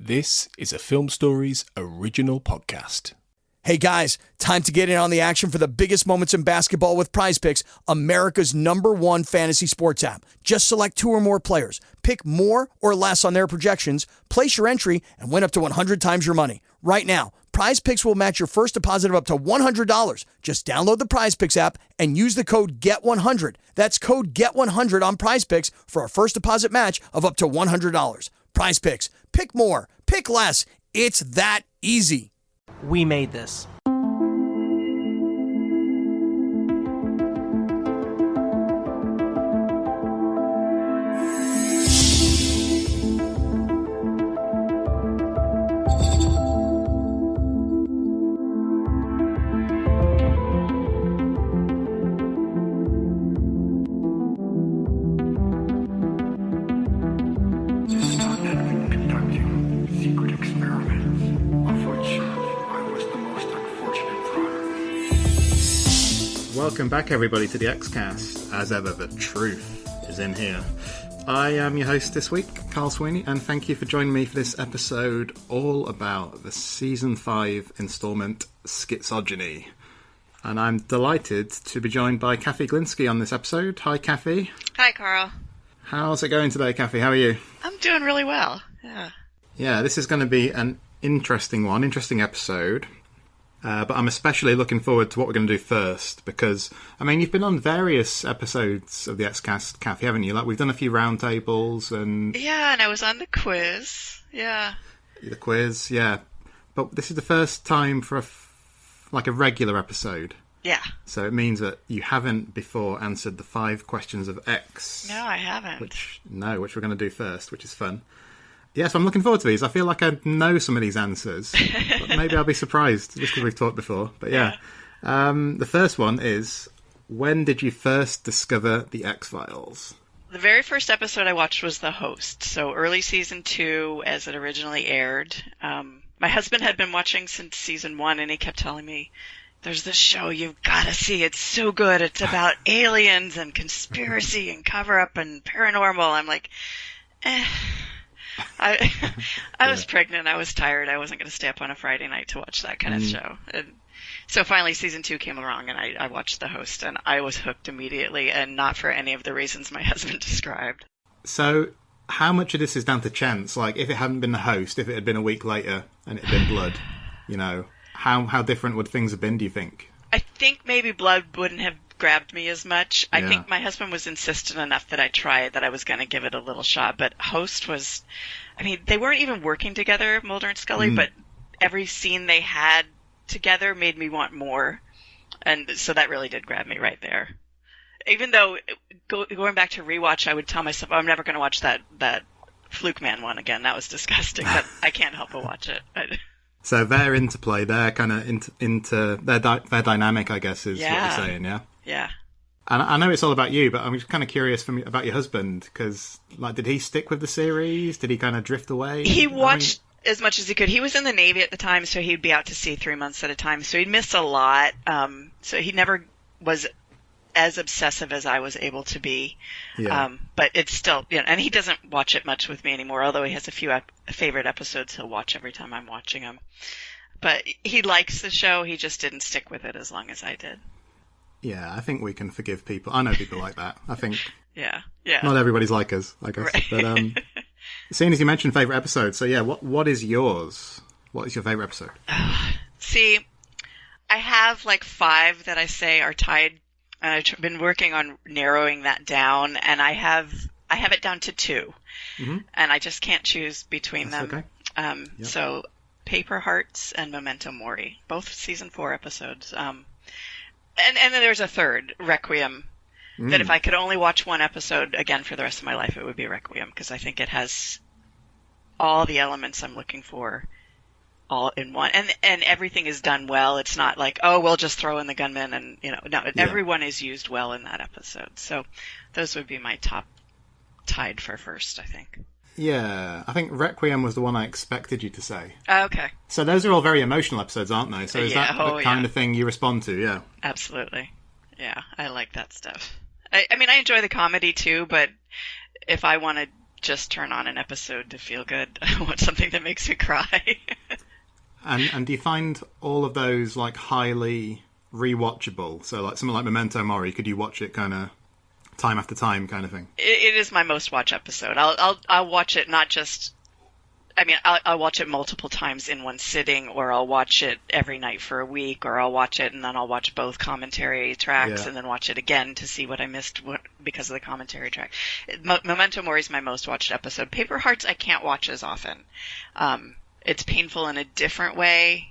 This is a Film Stories original podcast. Hey guys, time to get in on the action for the biggest moments in basketball with Prize Picks, America's #1 fantasy sports app. Just select 2 or more players, pick more or less on their projections, place your entry, and win up to 100 times your money. Right now, Prize Picks will match your first deposit of up to $100. Just download the Prize Picks app and use the code GET100. That's code GET100 on Prize Picks for a first deposit match of up to $100. Prize Picks. Pick more. Pick less. It's that easy. We made this. Welcome back, everybody, to the Xcast. As ever, the truth is in here. I am your host this week, Carl Sweeney, and thank you for joining me for this episode all about the Season 5 installment, Schizogeny. And I'm delighted to be joined by Cathy Glinski on this episode. Hi, Cathy. Hi, Carl. How's it going today, Cathy? How are you? I'm doing really well, Yeah, this is going to be an interesting episode. But I'm especially looking forward to what we're going to do first, because, I mean, you've been on various episodes of the Xcast, Cathy, haven't you? Like, we've done a few roundtables and... Yeah, and I was on the quiz, yeah. The quiz, yeah. But this is the first time for a regular episode. Yeah. So it means that you haven't before answered the 5 questions of X. No, I haven't. Which we're going to do first, which is fun. Yeah, so I'm looking forward to these. I feel like I know some of these answers, but maybe I'll be surprised just because we've talked before. But yeah. The first one is, when did you first discover the X-Files? The very first episode I watched was The Host, so early season 2 as it originally aired. My husband had been watching since season 1, and he kept telling me, there's this show you've got to see. It's so good. It's about aliens and conspiracy and cover-up and paranormal. I'm like, I was pregnant. I was tired. I wasn't going to stay up on a Friday night to watch that kind of show. And so finally season 2 came along, and I watched The Host, and I was hooked immediately, and not for any of the reasons my husband described. So how much of this is down to chance? Like, if it hadn't been The Host, if it had been a week later and it had been Blood, you know, how different would things have been, do you think? I think maybe Blood wouldn't have grabbed me as much. I think my husband was insistent enough that I tried, that I was going to give it a little shot. But Host was, I mean, they weren't even working together, Mulder and Scully, but every scene they had together made me want more. And so that really did grab me right there. Even though, going back to rewatch, I would tell myself, I'm never going to watch that Fluke Man one again. That was disgusting, but I can't help but watch it. So their interplay, their kind of into their dynamic, I guess, is what you're saying, yeah? Yeah. And I know it's all about you, but I'm just kind of curious about your husband, because, like, did he stick with the series? Did he kind of drift away? He watched as much as he could. He was in the Navy at the time, so he'd be out to sea 3 months at a time, so he'd miss a lot. So he never was as obsessive as I was able to be. Yeah. But it's still, you know, and he doesn't watch it much with me anymore, although he has a few favorite episodes he'll watch every time I'm watching him. But he likes the show. He just didn't stick with it as long as I did. Yeah, I think we can forgive people. I know people like that. I think yeah. Not everybody's like us, I guess. Right. But seeing as you mentioned favourite episodes, so yeah, what is yours? What is your favourite episode? See, I have like 5 that I say are tied, and I've been working on narrowing that down, and I have it down to 2, and I just can't choose between them. Okay. Yep. So Paper Hearts and Memento Mori, both season 4 episodes. And then there's a third, Requiem, that if I could only watch one episode again for the rest of my life, it would be Requiem, because I think it has all the elements I'm looking for all in one. And everything is done well. It's not like, oh, we'll just throw in the gunman and, you know, no, everyone is used well in that episode. So those would be my top, tied for first, I think. Yeah, I think Requiem was the one I expected you to say. Okay. So those are all very emotional episodes, aren't they? So is that the kind of thing you respond to? Yeah. Absolutely. Yeah, I like that stuff. I mean, I enjoy the comedy too, but if I want to just turn on an episode to feel good. I want something that makes me cry. And do you find all of those like highly rewatchable? So like something like Memento Mori, could you watch it kind of time after time kind of thing? It is my most watched episode. I'll watch it not just. I mean, I'll watch it multiple times in one sitting, or I'll watch it every night for a week, or I'll watch it and then I'll watch both commentary tracks and then watch it again to see what I missed because of the commentary track. Memento Mori is my most watched episode. Paper Hearts I can't watch as often. It's painful in a different way,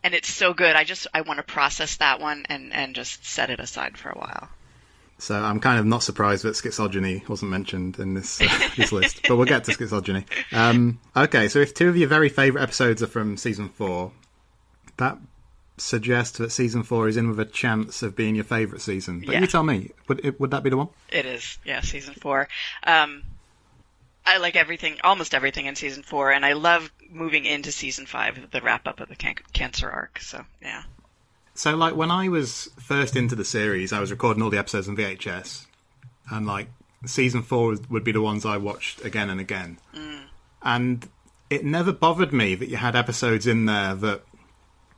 and it's so good. I want to process that one and just set it aside for a while. So I'm kind of not surprised that Schizogeny wasn't mentioned in this this list, but we'll get to Schizogeny. Okay, so if two of your very favourite episodes are from Season 4, that suggests that Season 4 is in with a chance of being your favourite season. But you tell me, would that be the one? It is, yeah, Season 4. I like almost everything in Season 4, and I love moving into Season 5, the wrap-up of the cancer arc, so, yeah. So, like, when I was first into the series, I was recording all the episodes on VHS, and, like, Season 4 would be the ones I watched again and again. And it never bothered me that you had episodes in there that,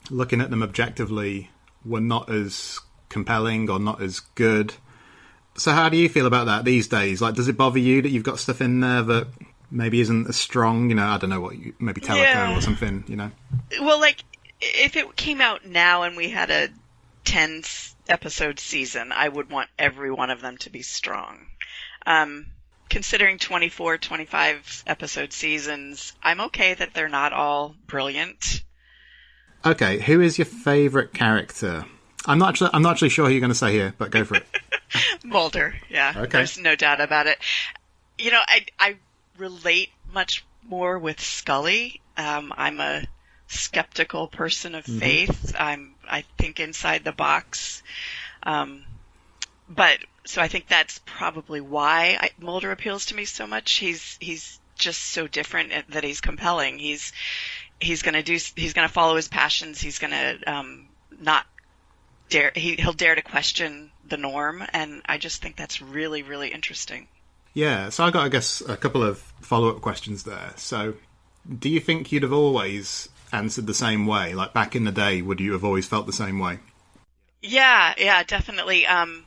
looking at them objectively, were not as compelling or not as good. So how do you feel about that these days? Like, does it bother you that you've got stuff in there that maybe isn't as strong? You know, I don't know maybe Teleco or something, you know? Well, like, if it came out now and we had a 10-episode season, I would want every one of them to be strong. Considering 24, 25-episode seasons, I'm okay that they're not all brilliant. Okay, who is your favourite character? I'm not actually sure who you're going to say here, but go for it. Mulder, yeah. Okay. There's no doubt about it. You know, I relate much more with Scully. I'm a skeptical person of faith. I think inside the box. But so I think that's probably why Mulder appeals to me so much. He's just so different that he's compelling. He's going to follow his passions. He's going to not dare. He'll dare to question the norm, and I just think that's really, really interesting. Yeah, so I got, I guess, a couple of follow-up questions there. So, do you think you'd have always answered the same way? Like, back in the day, would you have always felt the same way? Yeah, definitely. I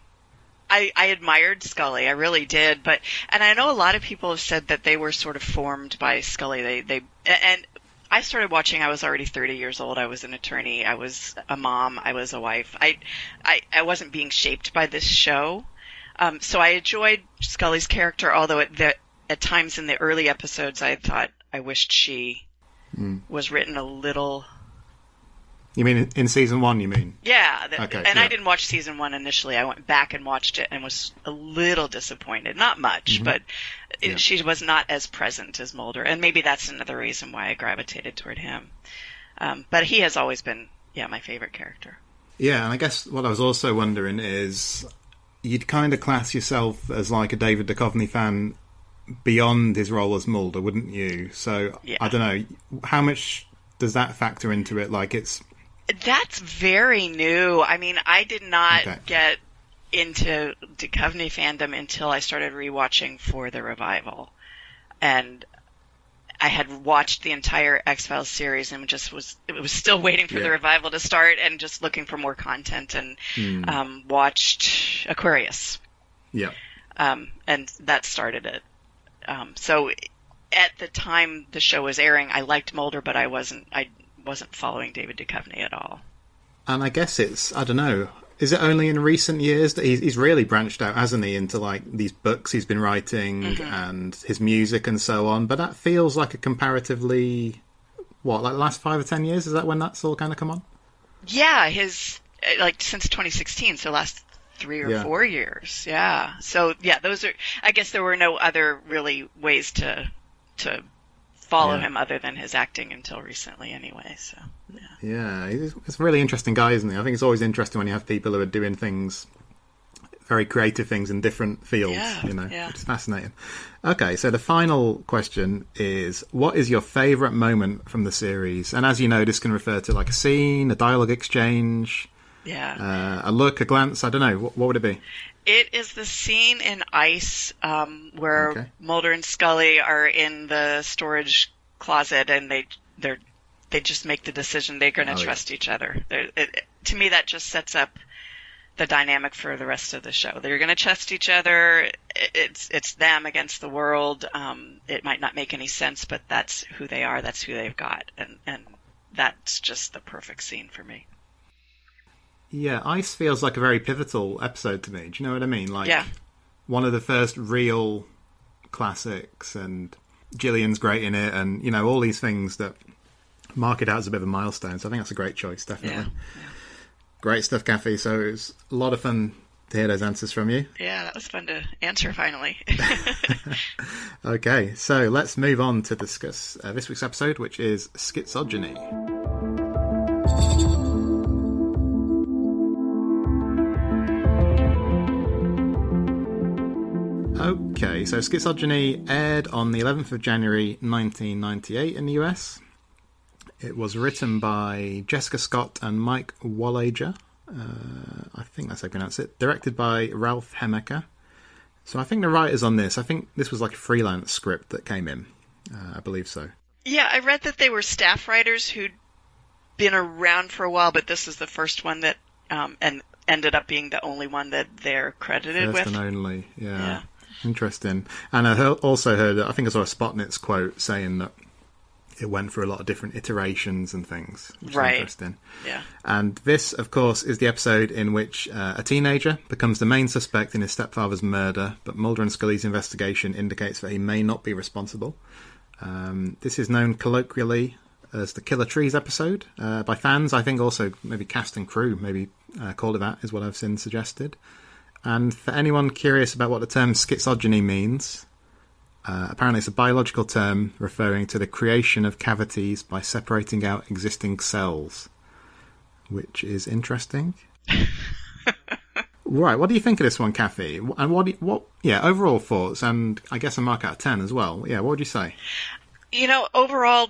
admired Scully, I really did, and I know a lot of people have said that they were sort of formed by Scully. And I started watching, I was already 30 years old, I was an attorney, I was a mom, I was a wife. I wasn't being shaped by this show. So I enjoyed Scully's character, although at times in the early episodes I thought I wished she was written a little... You mean in season 1, you mean? Yeah. I didn't watch season 1 initially. I went back and watched it and was a little disappointed. Not much, but she was not as present as Mulder. And maybe that's another reason why I gravitated toward him. But he has always been, my favorite character. Yeah, and I guess what I was also wondering is, you'd kind of class yourself as like a David Duchovny fan beyond his role as Mulder, wouldn't you? So, I don't know, how much does that factor into it? Like, That's very new. I mean, I did not get into Duchovny fandom until I started rewatching for the revival. And I had watched the entire X-Files series and it was still waiting for the revival to start and just looking for more content, and watched Aquarius. Yeah. And that started it. So at the time the show was airing, I liked Mulder, but I wasn't following David Duchovny at all. And I guess I don't know, is it only in recent years that he's really branched out, hasn't he, into like these books he's been writing and his music and so on? But that feels like a comparatively, like the last 5 or 10 years? Is that when that's all kind of come on? Yeah, since 2016, so last 3 or 4 years. Yeah. So those are, I guess there were no other really ways to follow him other than his acting until recently anyway. So he's a really interesting guy, isn't he? I think it's always interesting when you have people who are doing things, very creative things in different fields, which is fascinating. Okay, so the final question is, what is your favourite moment from the series? And as you know, this can refer to like a scene, a dialogue exchange, Yeah. A look, a glance, I don't know. What would it be? It is the scene in Ice where Mulder and Scully are in the storage closet, and they just make the decision they're going to trust each other. To me, that just sets up the dynamic for the rest of the show. They're going to trust each other. It's them against the world. It might not make any sense, but that's who they are. That's who they've got, and that's just the perfect scene for me. Yeah, Ice feels like a very pivotal episode to me. Do you know what I mean? Like, one of the first real classics, and Gillian's great in it, and, you know, all these things that mark it out as a bit of a milestone. So I think that's a great choice, definitely. Yeah. Great stuff, Cathy. So it was a lot of fun to hear those answers from you. Yeah, that was fun to answer, finally. Okay, so let's move on to discuss this week's episode, which is Schizogeny. Okay, so Schizogeny aired on the 11th of January 1998 in the US. It was written by Jessica Scott and Mike Wallager. I think that's how you pronounce it. Directed by Ralph Hemmecker. So I think the writers on this, I think this was like a freelance script that came in. I believe so. Yeah, I read that they were staff writers who'd been around for a while, but this is the first one that, and ended up being the only one that they're credited with. First and only, yeah. Interesting. And I also heard, I think I saw a Spotnitz quote saying that it went through a lot of different iterations and things, which is interesting. Yeah. And this, of course, is the episode in which a teenager becomes the main suspect in his stepfather's murder, but Mulder and Scully's investigation indicates that he may not be responsible. This is known colloquially as the Killer Trees episode. By fans, I think also maybe cast and crew maybe called it that, is what I've seen suggested. And for anyone curious about what the term schizogeny means, apparently it's a biological term referring to the creation of cavities by separating out existing cells, which is interesting. Right, what do you think of this one, Cathy? And what overall thoughts, and I guess a mark out of 10 as well. Yeah, what would you say? You know, overall,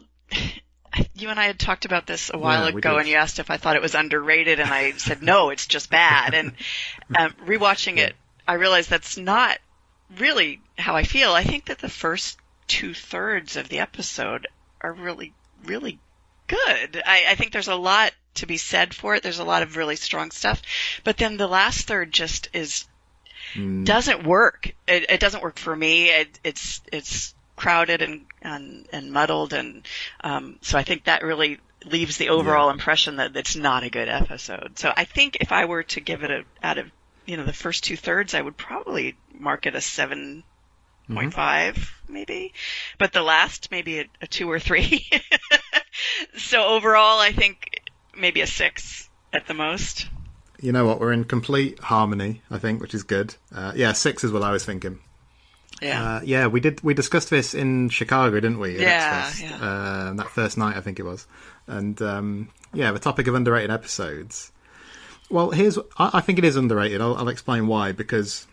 you and I had talked about this a while ago, and you asked if I thought it was underrated, and I said, no, it's just bad. And rewatching it, I realized that's not really how I feel. I think that the first 2/3 of the episode are really, really good. I think there's a lot to be said for it. There's a lot of really strong stuff. But then the last third just doesn't work. It doesn't work for me. It's crowded and muddled, and so I think that really leaves the overall impression that it's not a good episode. So I think if I were to give it out of the first 2/3, I would probably mark it a 7.5 maybe, but the last maybe a 2 or 3. So overall, I think maybe a 6 at the most. You know what? We're in complete harmony, I think, which is good. 6 is what I was thinking. Yeah. We discussed this in Chicago, didn't we? Yeah. That first night, I think it was. And the topic of underrated episodes. Well, I think it is underrated. I'll explain why, because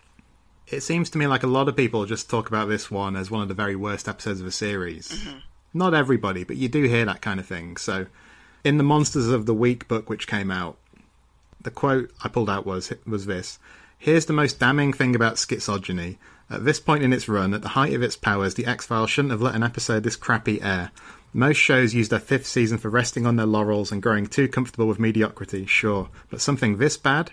it seems to me like a lot of people just talk about this one as one of the very worst episodes of a series. Mm-hmm. Not everybody, but you do hear that kind of thing. So in the Monsters of the Week book, which came out, the quote I pulled out was this: "Here's the most damning thing about Schizogeny. At this point in its run, at the height of its powers, the X-Files shouldn't have let an episode this crappy air. Most shows use their 5th season for resting on their laurels and growing too comfortable with mediocrity, sure. But something this bad?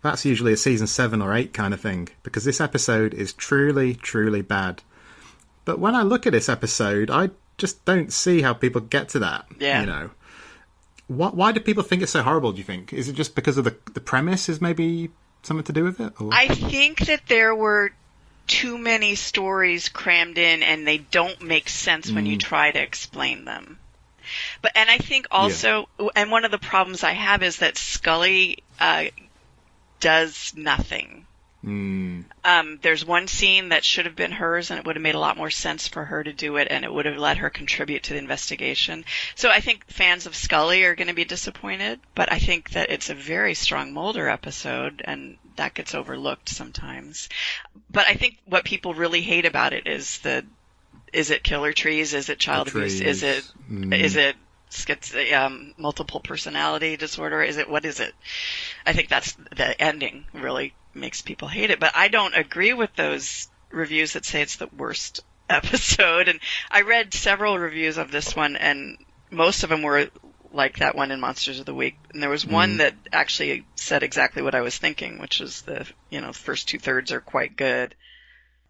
That's usually a season 7 or 8 kind of thing, because this episode is truly, truly bad." But when I look at this episode, I just don't see how people get to that. Yeah. Why do people think it's so horrible, do you think? Is it just because of the premise is maybe something to do with it? Or? I think that there were too many stories crammed in, and they don't make sense when you try to explain them. And I think also, and one of the problems I have is that Scully does nothing. There's one scene that should have been hers, and it would have made a lot more sense for her to do it, and it would have let her contribute to the investigation. So I think fans of Scully are going to be disappointed, but I think that it's a very strong Mulder episode, and that gets overlooked sometimes. But I think what people really hate about it is it Killer Trees? Is it child abuse? Is it multiple personality disorder? What is it? I think that's the ending really makes people hate it. But I don't agree with those reviews that say it's the worst episode. And I read several reviews of this one, and most of them were like that one in Monsters of the Week. And there was one that actually said exactly what I was thinking, which is the first 2/3 are quite good.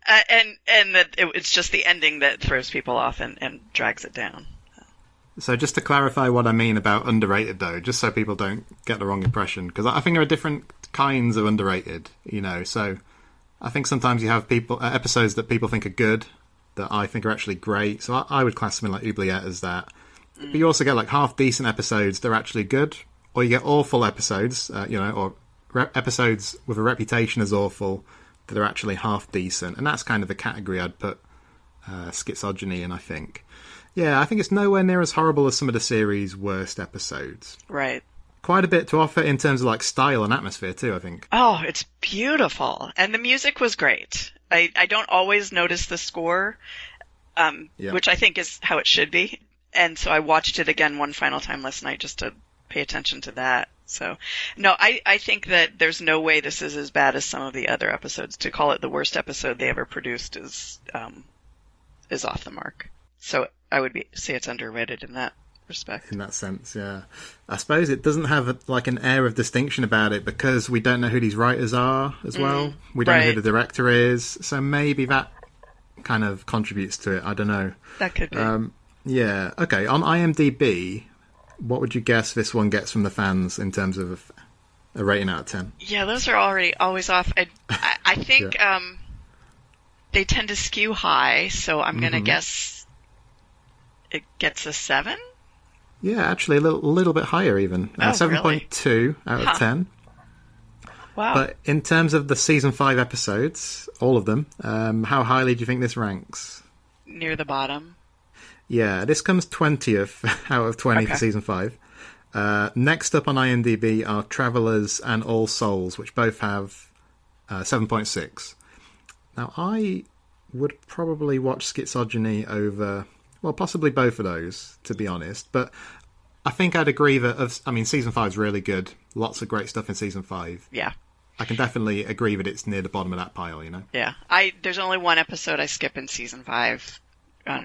And that it's just the ending that throws people off and drags it down. So just to clarify what I mean about underrated, though, just so people don't get the wrong impression, because I think there are different kinds of underrated, so I think sometimes you have episodes that people think are good, that I think are actually great, so I would class something like Oubliette as that. But you also get like half-decent episodes that are actually good, or you get awful episodes, or episodes with a reputation as awful that are actually half-decent, and that's kind of the category I'd put Schizogeny in, I think. Yeah, I think it's nowhere near as horrible as some of the series' worst episodes. Right. Quite a bit to offer in terms of like style and atmosphere too, I think. Oh, it's beautiful. And the music was great. I don't always notice the score, which I think is how it should be. And so I watched it again one final time last night just to pay attention to that. So, no, I think that there's no way this is as bad as some of the other episodes. To call it the worst episode they ever produced is off the mark. So I would say it's underrated in that respect. In that sense, yeah. I suppose it doesn't have an air of distinction about it because we don't know who these writers are as well. We don't know who the director is. So maybe that kind of contributes to it. I don't know. That could be. Yeah. Okay. On IMDb, what would you guess this one gets from the fans in terms of a rating out of 10? Yeah, those are always off. I think they tend to skew high, so I'm going to guess it gets a 7? Yeah, actually a little bit higher even. 7.2 out of 10. Wow. But in terms of the season 5 episodes, all of them, how highly do you think this ranks? Near the bottom. Yeah, this comes 20th out of 20 for season 5. Next up on IMDb are Travellers and All Souls, which both have 7.6. Now, I would probably watch Schizogeny over, well, possibly both of those, to be honest. But I think I'd agree that, season 5 is really good. Lots of great stuff in season 5. Yeah. I can definitely agree that it's near the bottom of that pile, Yeah. There's only one episode I skip in season 5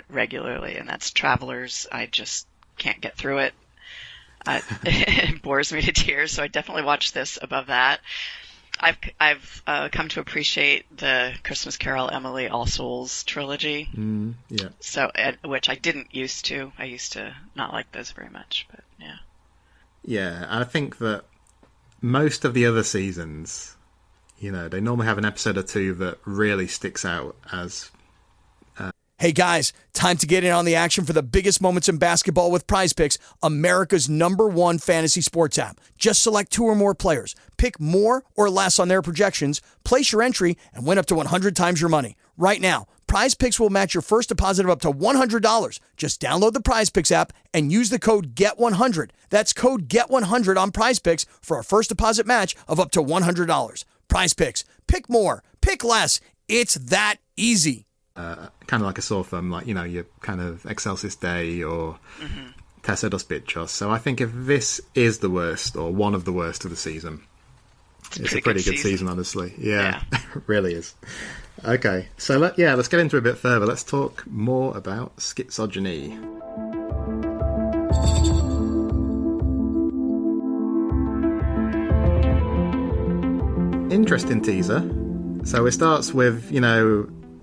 regularly, and that's Travelers. I just can't get through it. It bores me to tears, so I definitely watch this above that. I've come to appreciate the Christmas Carol, Emily, All Souls trilogy. Yeah. So, which I didn't used to. I used to not like those very much, but yeah. Yeah, I think that most of the other seasons, they normally have an episode or two that really sticks out as... Hey guys, time to get in on the action for the biggest moments in basketball with Prize Picks, America's #1 fantasy sports app. Just select 2 or more players, pick more or less on their projections, place your entry, and win up to 100 times your money. Right now, Prize Picks will match your first deposit of up to $100. Just download the Prize Picks app and use the code GET100. That's code GET100 on Prize Picks for a first deposit match of up to $100. Prize Picks. Pick more. Pick less. It's that easy. Kind of like a sore thumb, like, your kind of Excelsis Day or Tessa dos Bichos. So I think if this is the worst or one of the worst of the season, it's a pretty good season, honestly. Yeah. It really is. Okay, so let's get into it a bit further. Let's talk more about Schizogeny. Interesting teaser. So it starts with,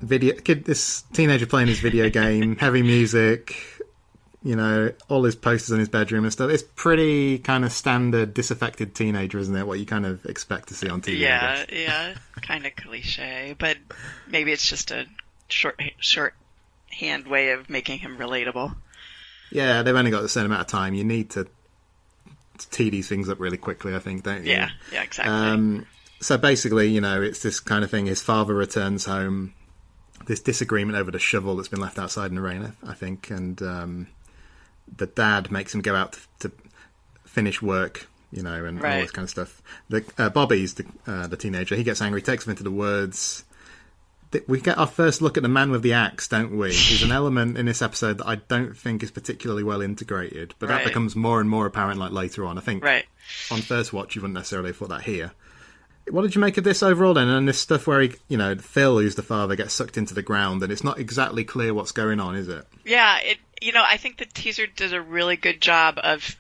this teenager playing his video game, heavy music, all his posters in his bedroom and stuff. It's pretty kind of standard disaffected teenager, isn't it? What you kind of expect to see on TV. Yeah, kind of cliche, but maybe it's just a shorthand way of making him relatable. Yeah, they've only got a certain amount of time. You need to tee these things up really quickly, I think, don't you? Yeah, exactly. So basically, it's this kind of thing. His father returns home. This disagreement over the shovel that's been left outside in the rain, I think, and the dad makes him go out to finish work, and all this kind of stuff. Bobby's the teenager. He gets angry, takes him into the woods. we get our first look at the man with the axe, don't we? There's an element in this episode that I don't think is particularly well integrated, but that becomes more and more apparent like later on. I think on first watch you wouldn't necessarily have thought that here. What did you make of this overall then? And this stuff where Phil, who's the father, gets sucked into the ground, and it's not exactly clear what's going on, is it? Yeah, I think the teaser did a really good job of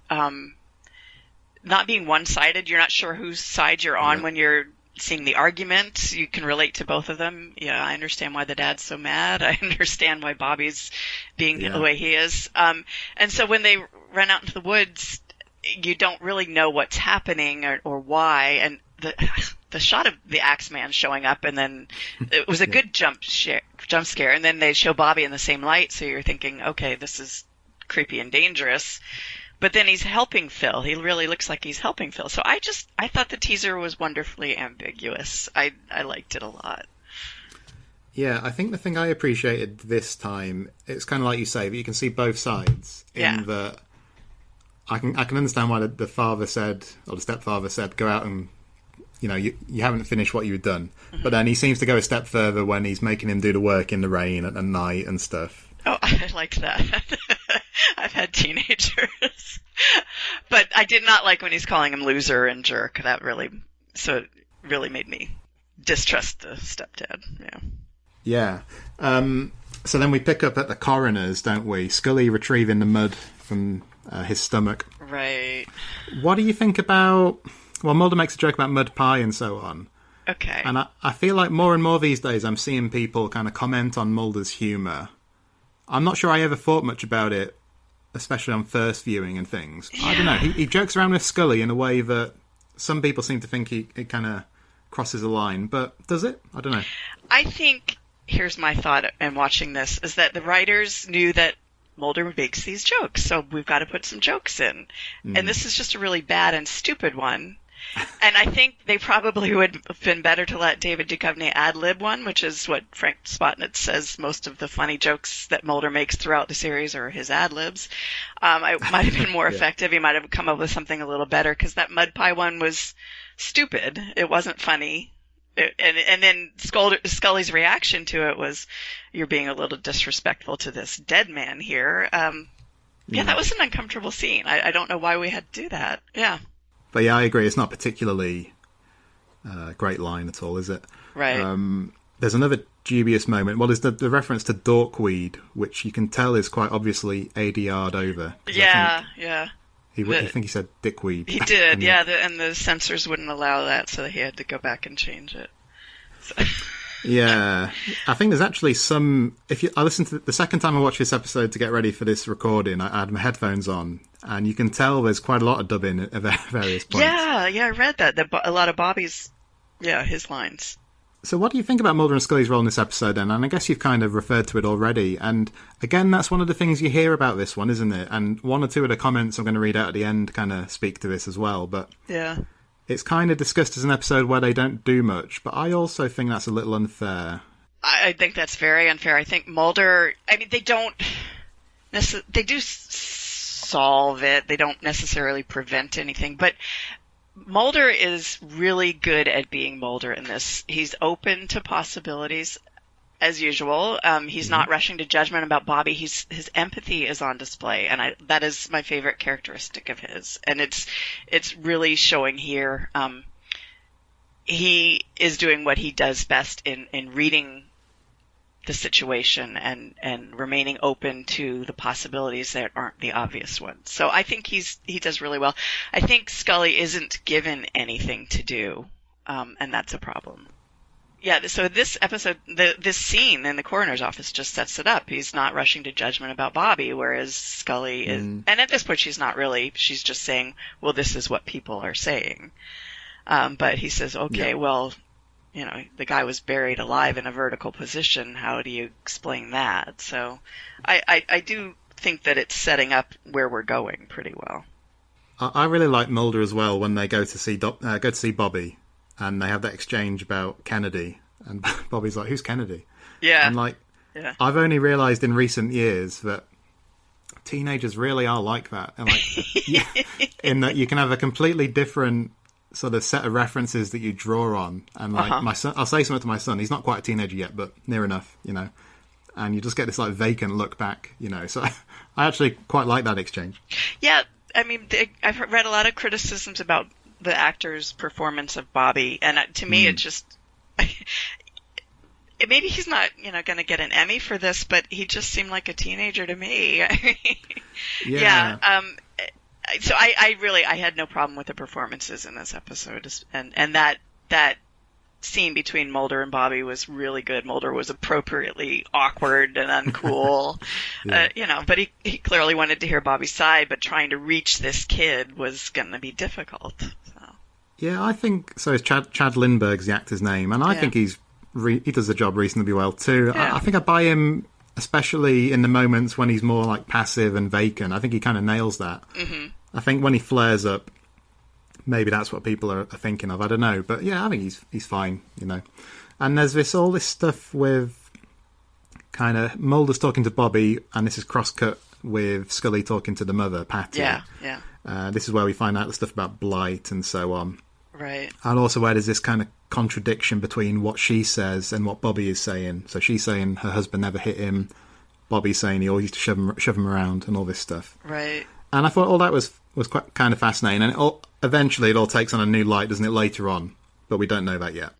not being one-sided. You're not sure whose side you're on when you're seeing the argument. You can relate to both of them. Yeah, I understand why the dad's so mad. I understand why Bobby's being the way he is. And so when they run out into the woods, you don't really know what's happening or why. And the shot of the Axeman showing up, and then it was a good jump scare. And then they show Bobby in the same light, so you're thinking, okay, this is creepy and dangerous. But then he's helping Phil. He really looks like he's helping Phil. So I thought the teaser was wonderfully ambiguous. I liked it a lot. Yeah, I think the thing I appreciated this time, it's kind of like you say, that you can see both sides. In that I can understand why the father said, or the stepfather said, go out and, you haven't finished what you've done. Mm-hmm. But then he seems to go a step further when he's making him do the work in the rain at night and stuff. Oh, I liked that. I've had teenagers. But I did not like when he's calling him loser and jerk. That really made me distrust the stepdad. Yeah. So then we pick up at the coroner's, don't we? Scully retrieving the mud from his stomach. Right. What do you think about... Well, Mulder makes a joke about mud pie and so on. Okay. And I feel like more and more these days I'm seeing people kind of comment on Mulder's humour. I'm not sure I ever thought much about it, especially on first viewing and things. Yeah. I don't know. He jokes around with Scully in a way that some people seem to think it kind of crosses a line. But does it? I don't know. I think, here's my thought in watching this, is that the writers knew that Mulder makes these jokes, so we've got to put some jokes in. And this is just a really bad and stupid one. And I think they probably would have been better to let David Duchovny ad-lib one, which is what Frank Spotnitz says most of the funny jokes that Mulder makes throughout the series are his ad-libs. It might have been more effective. He might have come up with something a little better, because that mud pie one was stupid. It wasn't funny. And then Scully's reaction to it was, you're being a little disrespectful to this dead man here. That was an uncomfortable scene. I don't know why we had to do that. Yeah. But yeah, I agree. It's not particularly great line at all, is it? Right. There's another dubious moment. Well, there's the reference to Dorkweed, which you can tell is quite obviously ADR'd over. Yeah. I think he said Dickweed. He did, and the censors wouldn't allow that, so he had to go back and change it. So. Yeah, I think there's actually some... I listened to the second time I watched this episode to get ready for this recording, I had my headphones on, and you can tell there's quite a lot of dubbing at various points. Yeah, I read that. A lot of Bobby's, his lines. So what do you think about Mulder and Scully's role in this episode then? And I guess you've kind of referred to it already. And again, that's one of the things you hear about this one, isn't it? And one or two of the comments I'm going to read out at the end kind of speak to this as well. But yeah, it's kind of discussed as an episode where they don't do much. But I also think that's a little unfair. I think that's very unfair. I think Mulder, they don't necessarily... They do solve it. They don't necessarily prevent anything. But Mulder is really good at being Mulder in this. He's open to possibilities, as usual. He's not rushing to judgment about Bobby. His empathy is on display, and that is my favorite characteristic of his. And it's really showing here. He is doing what he does best in reading the situation and remaining open to the possibilities that aren't the obvious ones. So I think he does really well. I think Scully isn't given anything to do, and that's a problem. Yeah, so this episode, this scene in the coroner's office just sets it up. He's not rushing to judgment about Bobby, whereas Scully is... And at this point, she's not really. She's just saying, well, this is what people are saying. But he says, okay, well... the guy was buried alive in a vertical position. How do you explain that? So I do think that it's setting up where we're going pretty well. I really like Mulder as well when they go to see Bobby, and they have that exchange about Kennedy, and Bobby's like, who's Kennedy? Yeah. And I've only realised in recent years that teenagers really are like that. And in that you can have a completely different sort of set of references that you draw on. And like my son, I'll say something to my son. He's not quite a teenager yet, but near enough, you know. And you just get this like vacant look back, you know. So I actually quite like that exchange. Yeah, I mean, I've read a lot of criticisms about the actor's performance of Bobby, and to me, it just maybe he's not, you know, going to get an Emmy for this, but he just seemed like a teenager to me. Yeah. So I had no problem with the performances in this episode, and that scene between Mulder and Bobby was really good. Mulder was appropriately awkward and uncool, you know, but he clearly wanted to hear Bobby's side, but trying to reach this kid was going to be difficult. So. Yeah, I think so. It's Chad Lindbergh's the actor's name, and I think he does the job reasonably well too. Yeah. I think I buy him, especially in the moments when he's more like passive and vacant. I think he kind of nails that. Mm-hmm. I think when he flares up, maybe that's what people are thinking of. I don't know, but yeah, I think he's fine, you know. And there's all this stuff with kind of Mulder's talking to Bobby, and this is cross-cut with Scully talking to the mother, Patty. Yeah. This is where we find out the stuff about blight and so on. Right. And also where there's this kind of contradiction between what she says and what Bobby is saying. So she's saying her husband never hit him. Bobby's saying he always used to shove him around and all this stuff. Right. And I thought all that was quite kind of fascinating. And eventually it all takes on a new light, doesn't it, later on? But we don't know that yet.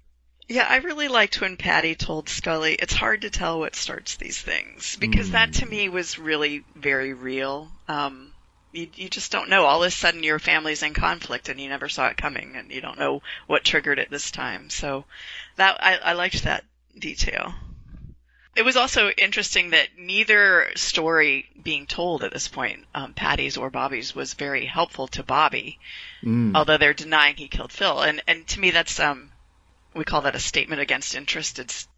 Yeah, I really liked when Patty told Scully, it's hard to tell what starts these things. Because that, to me, was really very real. You just don't know. All of a sudden, your family's in conflict, and you never saw it coming, and you don't know what triggered it this time. So that I liked that detail. It was also interesting that neither story being told at this point, Patty's or Bobby's, was very helpful to Bobby, although they're denying he killed Phil. And to me, that's we call that a statement against interest. It's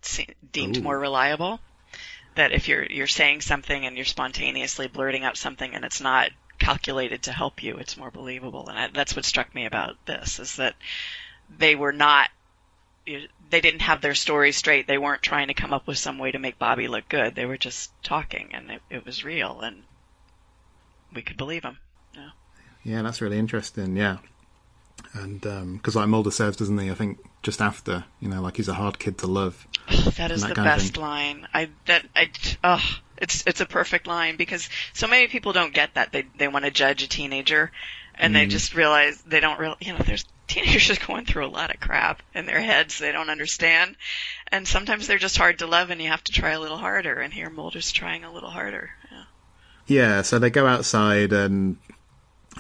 deemed more reliable. That if you're saying something and you're spontaneously blurting out something and it's not calculated to help you, it's more believable. And that's what struck me about this, is that they didn't have their story straight. They weren't trying to come up with some way to make Bobby look good. They were just talking, and it was real, and we could believe them. Yeah, that's really interesting, yeah. And because like Mulder says, doesn't he, I think just after, you know, like he's a hard kid to love. That is the best line. It's a perfect line, because so many people don't get that. They want to judge a teenager, and they just realize they don't really, you know, there's teenagers going through a lot of crap in their heads they don't understand, and sometimes they're just hard to love, and you have to try a little harder, and here Mulder's trying a little harder. Yeah, so they go outside, and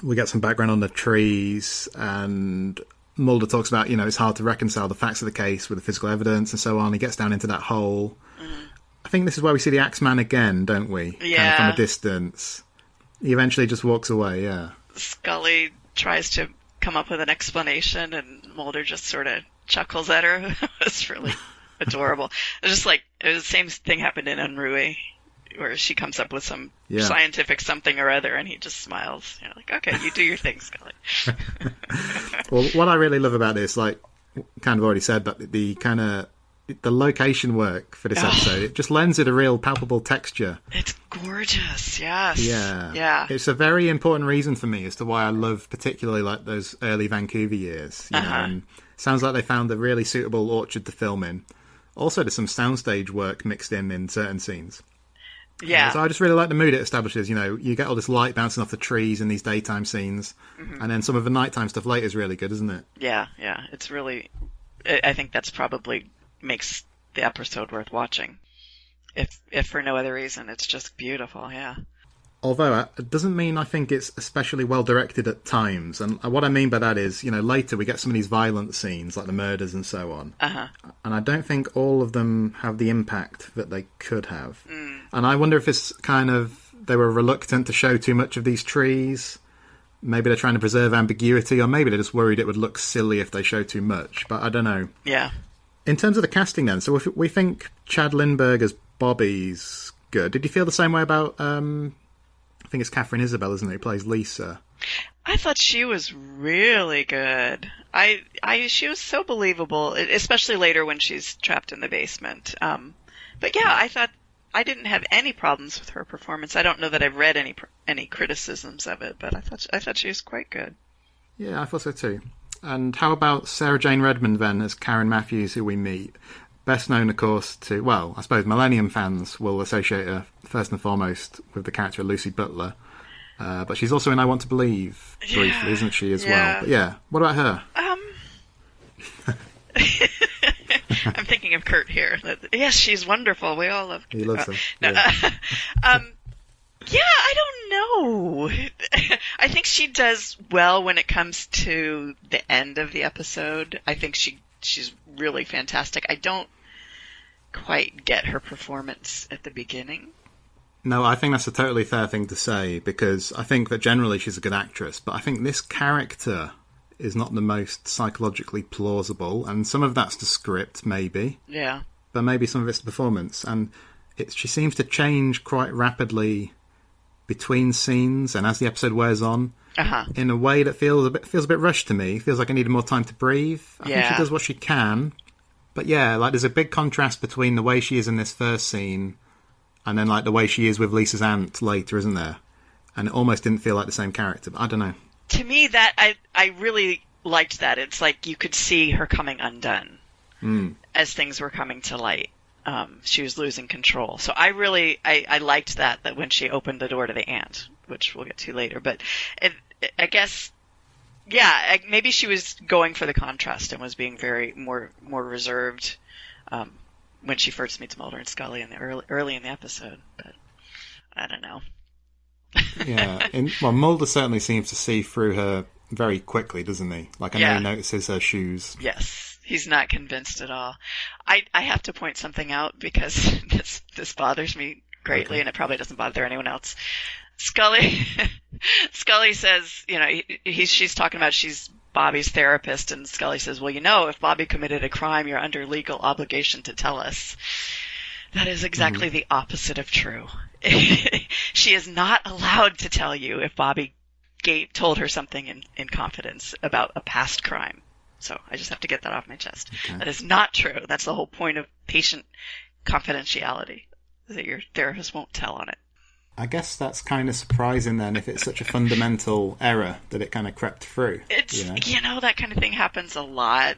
we get some background on the trees, and Mulder talks about, you know, it's hard to reconcile the facts of the case with the physical evidence and so on. He gets down into that hole. I think this is where we see the Axeman again, don't we? Yeah. Kind of from a distance. He eventually just walks away, yeah. Scully tries to come up with an explanation, and Mulder just sort of chuckles at her. It's really adorable. It was just like, the same thing happened in Unruhe, where she comes up with some scientific something or other, and he just smiles. You're like, okay, you do your thing, Scully. Well, what I really love about this, like, kind of already said, but the kind of the location work for this episode, it just lends it a real palpable texture. It's gorgeous, yes. Yeah. It's a very important reason for me as to why I love particularly like those early Vancouver years. You know, and sounds like they found a really suitable orchard to film in. Also, there's some soundstage work mixed in certain scenes. Yeah. So I just really like the mood it establishes. You know, you get all this light bouncing off the trees in these daytime scenes, and then some of the nighttime stuff later is really good, isn't it? Yeah. It's really, I think that's probably makes the episode worth watching. If for no other reason, it's just beautiful, yeah. Although it doesn't mean I think it's especially well directed at times. And what I mean by that is, you know, later we get some of these violent scenes, like the murders and so on. And I don't think all of them have the impact that they could have. And I wonder if it's kind of, they were reluctant to show too much of these trees. Maybe they're trying to preserve ambiguity, or maybe they're just worried it would look silly if they show too much. But I don't know. Yeah. In terms of the casting then, so if we think Chad Lindbergh as Bobby's good, did you feel the same way about, I think it's Catherine Isabelle, isn't it, who plays Lisa? I thought she was really good. She was so believable, especially later when she's trapped in the basement. But yeah, I thought I didn't have any problems with her performance. I don't know that I've read any criticisms of it, but I thought she was quite good. Yeah, I thought so too. And how about Sarah Jane Redmond then as Karen Matthews, who we meet? Best known, of course, to, well, I suppose Millennium fans will associate her first and foremost with the character of Lucy Butler. But she's also in I Want to Believe, briefly, isn't she, as well? But yeah, what about her? I'm thinking of Kurt here. Yes, she's wonderful. We all love. He loves her. Yeah, I don't know. I think she does well when it comes to the end of the episode. I think she's really fantastic. I don't quite get her performance at the beginning. No, I think that's a totally fair thing to say, because I think that generally she's a good actress, but I think this character is not the most psychologically plausible, and some of that's the script, maybe. Yeah. But maybe some of it's the performance, and she seems to change quite rapidly between scenes, and as the episode wears on, in a way that feels a bit rushed to me. Feels like I needed more time to breathe. I think she does what she can, but yeah, like there's a big contrast between the way she is in this first scene and then like the way she is with Lisa's aunt later, isn't there? And it almost didn't feel like the same character, but I don't know. To me, that I really liked that. It's like you could see her coming undone as things were coming to light. She was losing control. So I liked that when she opened the door to the aunt, which we'll get to later. But I guess, maybe she was going for the contrast and was being very more reserved when she first meets Mulder and Scully in the early in the episode. But I don't know. Yeah, Mulder certainly seems to see through her very quickly, doesn't he? Like, I know he notices her shoes. Yes, he's not convinced at all. I have to point something out because this bothers me greatly, and it probably doesn't bother anyone else. Scully says, she's talking about she's Bobby's therapist, and Scully says, well, if Bobby committed a crime, you're under legal obligation to tell us. That is exactly the opposite of true. She is not allowed to tell you if Bobby told her something in confidence about a past crime. So I just have to get that off my chest. Okay. That is not true. That's the whole point of patient confidentiality, that your therapist won't tell on it. I guess that's kind of surprising then, if it's such a fundamental error that it kind of crept through. It's, that kind of thing happens a lot.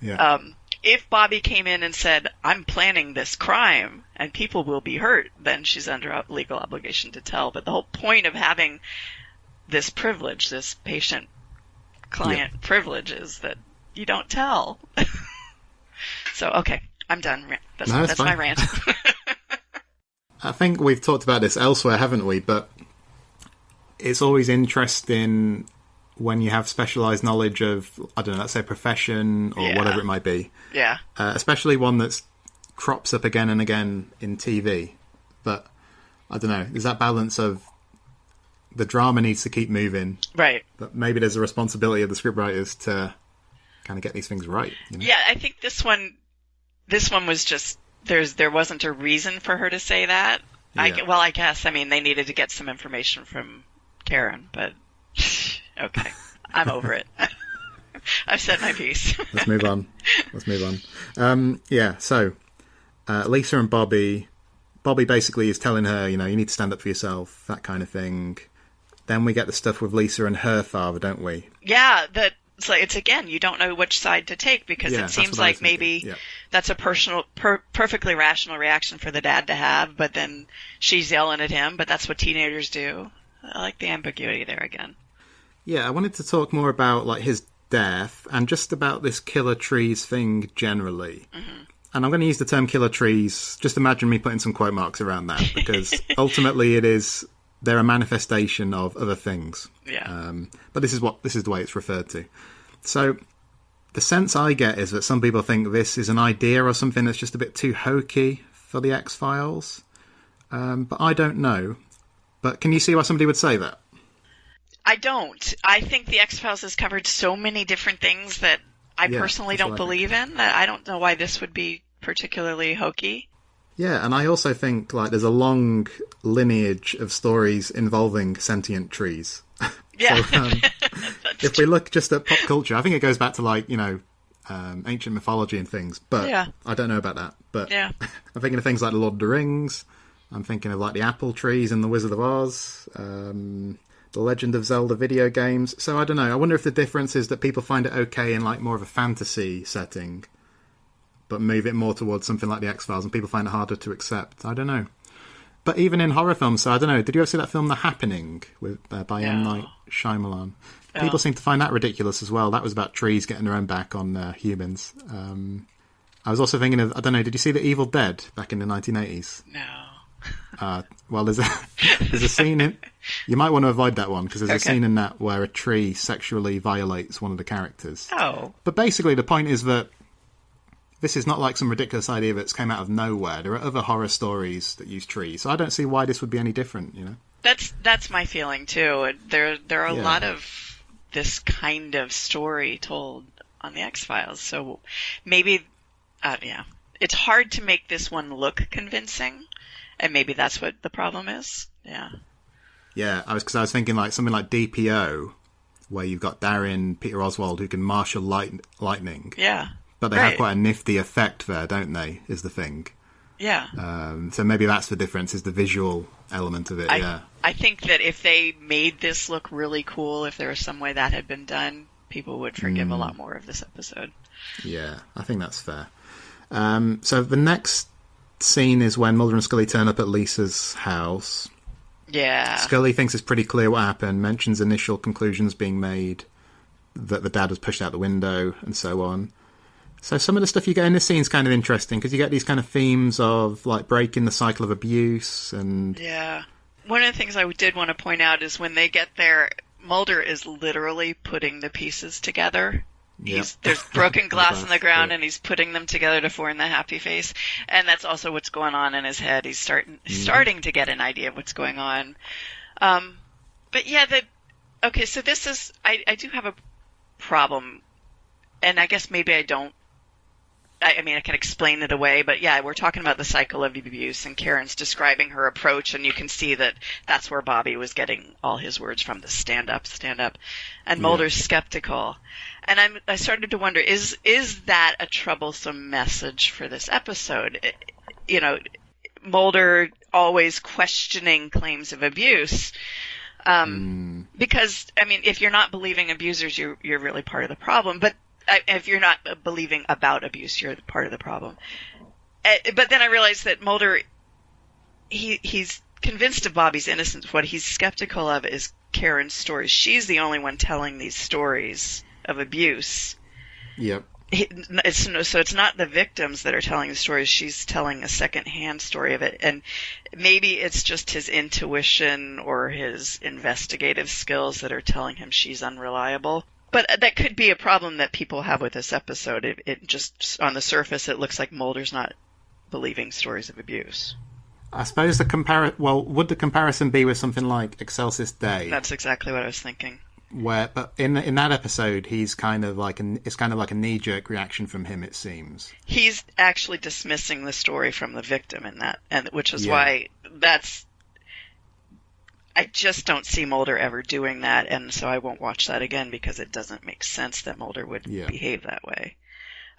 Yeah. If Bobby came in and said, I'm planning this crime and people will be hurt, then she's under a legal obligation to tell. But the whole point of having this privilege, this patient-client privilege, is that you don't tell. So, okay, I'm done. That's my rant. I think we've talked about this elsewhere, haven't we? But it's always interesting when you have specialised knowledge of, I don't know, let's say profession or whatever it might be. Yeah. Especially one that crops up again and again in TV. But, I don't know, there's that balance of the drama needs to keep moving. Right. But maybe there's a responsibility of the scriptwriters to kind of get these things right. Yeah, I think this one was just, there wasn't a reason for her to say that. Yeah. I guess, they needed to get some information from Karen, but okay, I'm over it. I've said my piece. Let's move on. So Lisa and Bobby basically is telling her, you need to stand up for yourself, that kind of thing. Then we get the stuff with Lisa and her father, don't we? Yeah, it's again, you don't know which side to take, because it seems like maybe that's a perfectly rational reaction for the dad to have, but then she's yelling at him, but that's what teenagers do. I like the ambiguity there again. Yeah, I wanted to talk more about his death and just about this killer trees thing generally. Mm-hmm. And I'm going to use the term killer trees. Just imagine me putting some quote marks around that, because ultimately they're a manifestation of other things. Yeah. But this is the way it's referred to. So the sense I get is that some people think this is an idea or something that's just a bit too hokey for the X-Files. But I don't know. But can you see why somebody would say that? I don't. I think the X-Files has covered so many different things that I personally don't believe in, that I don't know why this would be particularly hokey. Yeah, and I also think there's a long lineage of stories involving sentient trees. Yeah. So, if we look just at pop culture, I think it goes back to ancient mythology and things, but I don't know about that. But I'm thinking of things like the Lord of the Rings. I'm thinking of the apple trees in the Wizard of Oz. The Legend of Zelda video games. So I don't know. I wonder if the difference is that people find it okay in like more of a fantasy setting, but move it more towards something like the X-Files, and people find it harder to accept. I don't know. But even in horror films, so I don't know. Did you ever see that film The Happening by M. Night Shyamalan? People seem to find that ridiculous as well. That was about trees getting their own back on humans. I was also thinking of, I don't know, did you see The Evil Dead back in the 1980s? No. Well, there's a scene in... You might want to avoid that one, because there's a scene in that where a tree sexually violates one of the characters. Oh. But basically, the point is that this is not like some ridiculous idea that's came out of nowhere. There are other horror stories that use trees, so I don't see why this would be any different, you know? That's my feeling, too. There are a lot of this kind of story told on the X-Files, so maybe, it's hard to make this one look convincing, and maybe that's what the problem is. Yeah, I was thinking like something like DPO, where you've got Darren, Peter Oswald, who can marshal lightning. Yeah. But they have quite a nifty effect there, don't they, is the thing. Yeah. So maybe that's the difference, is the visual element of it, I think that if they made this look really cool, if there was some way that had been done, people would forgive a lot more of this episode. Yeah, I think that's fair. So the next scene is when Mulder and Scully turn up at Lisa's house. Yeah. Scully thinks it's pretty clear what happened, mentions initial conclusions being made, that the dad was pushed out the window, and so on. So some of the stuff you get in this scene is kind of interesting, because you get these kind of themes of like breaking the cycle of abuse and... Yeah. One of the things I did want to point out is when they get there, Mulder is literally putting the pieces together. There's broken glass on the ground, and he's putting them together to form the happy face, and that's also what's going on in his head. He's starting to get an idea of what's going on. But yeah, so this is I do have a problem, and I guess maybe I don't. I mean, I can explain it away, but yeah, we're talking about the cycle of abuse, and Karen's describing her approach, and you can see that that's where Bobby was getting all his words from, the stand up, and Mulder's skeptical. And I started to wonder, is that a troublesome message for this episode? You know, Mulder always questioning claims of abuse. Because, I mean, if you're not believing abusers, you're really part of the problem. But if you're not believing about abuse, you're part of the problem. But then I realized that Mulder, he's convinced of Bobby's innocence. What he's skeptical of is Karen's stories. She's the only one telling these stories of abuse. Yep. So it's not the victims that are telling the stories. She's telling a second-hand story of it. And maybe it's just his intuition or his investigative skills that are telling him she's unreliable. But that could be a problem that people have with this episode. It just, on the surface, it looks like Mulder's not believing stories of abuse. I suppose would the comparison be with something like Excelsis Day? That's exactly what I was thinking. But in that episode, he's kind of like it's kind of like a knee-jerk reaction from him. It seems he's actually dismissing the story from the victim in that, and which is why I just don't see Mulder ever doing that, and so I won't watch that again because it doesn't make sense that Mulder would behave that way.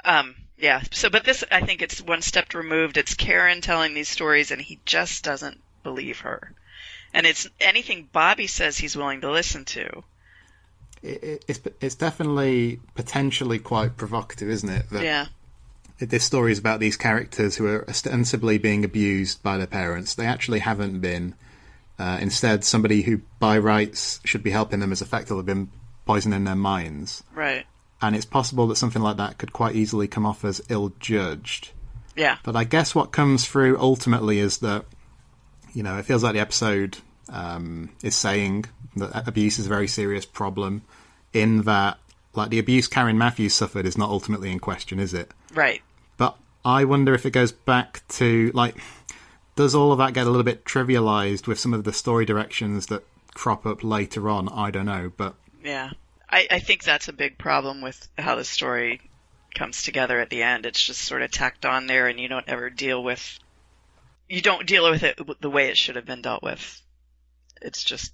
But this, I think it's one step removed. It's Karen telling these stories, and he just doesn't believe her, and it's anything Bobby says he's willing to listen to. It's definitely potentially quite provocative, isn't it? That this story is about these characters who are ostensibly being abused by their parents. They actually haven't been. Instead, somebody who, by rights, should be helping them has effectively been poisoning their minds. Right. And it's possible that something like that could quite easily come off as ill-judged. Yeah. But I guess what comes through ultimately is that, you know, it feels like the episode is saying that abuse is a very serious problem, in that, like, the abuse Karen Matthews suffered is not ultimately in question, is it? Right. But I wonder if it goes back to, like, does all of that get a little bit trivialized with some of the story directions that crop up later on? I don't know, but... Yeah. I think that's a big problem with how the story comes together at the end. It's just sort of tacked on there, and you don't deal with it the way it should have been dealt with. It's just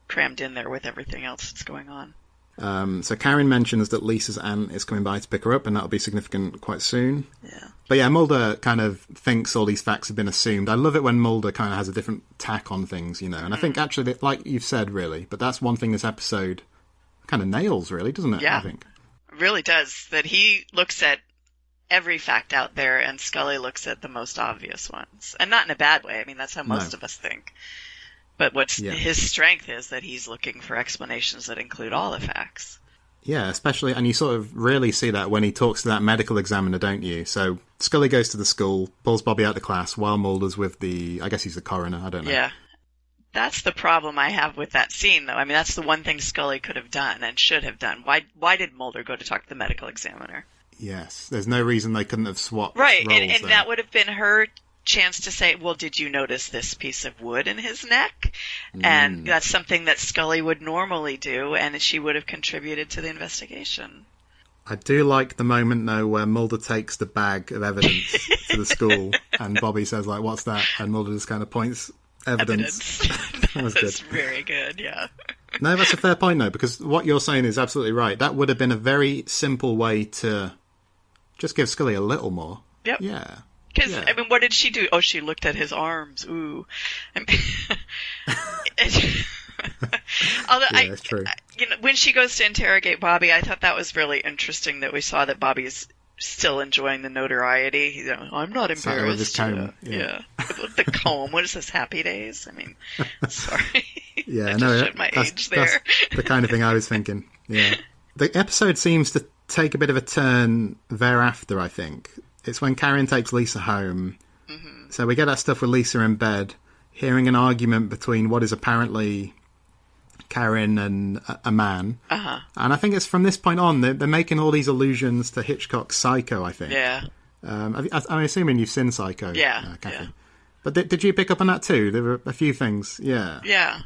crammed in there with everything else that's going on. So Karen mentions that Lisa's aunt is coming by to pick her up, and that'll be significant quite soon. Yeah. But yeah, Mulder kind of thinks all these facts have been assumed. I love it when Mulder kind of has a different tack on things, you know. And I think actually, like you've said, really, but that's one thing this episode kind of nails, really, doesn't it? Yeah. I think. It really does. That he looks at every fact out there, and Scully looks at the most obvious ones. And not in a bad way. I mean, that's how most of us think. But his strength is that he's looking for explanations that include all the facts. Yeah, especially, and you sort of really see that when he talks to that medical examiner, don't you? So Scully goes to the school, pulls Bobby out of class, while Mulder's with I guess he's the coroner, I don't know. Yeah. That's the problem I have with that scene, though. I mean, that's the one thing Scully could have done and should have done. Why did Mulder go to talk to the medical examiner? Yes, there's no reason they couldn't have swapped roles and that would have been her chance to say, well, did you notice this piece of wood in his neck? And that's something that Scully would normally do, and she would have contributed to the investigation. I do like the moment, though, where Mulder takes the bag of evidence to the school, and Bobby says, like, what's that? And Mulder just kind of points evidence. That was good. Very good, yeah. No, that's a fair point, though, because what you're saying is absolutely right. That would have been a very simple way to just give Scully a little more. Yep. Yeah. Because, I mean, what did she do? Oh, she looked at his arms. Ooh. I mean, although that's true. When she goes to interrogate Bobby, I thought that was really interesting that we saw that Bobby's still enjoying the notoriety. I'm not embarrassed. With his comb. Yeah. The comb. What is this, Happy Days? I mean, sorry. Yeah, I no, showed my age there. That's the kind of thing I was thinking. Yeah. The episode seems to take a bit of a turn thereafter, I think. It's when Karen takes Lisa home. Mm-hmm. So we get that stuff with Lisa in bed, hearing an argument between what is apparently Karen and a man. Uh-huh. And I think it's from this point on, they're making all these allusions to Hitchcock's Psycho, I think. Yeah. I'm assuming you've seen Psycho, yeah, Cathy. Yeah. But did you pick up on that too? There were a few things, yeah. Yeah.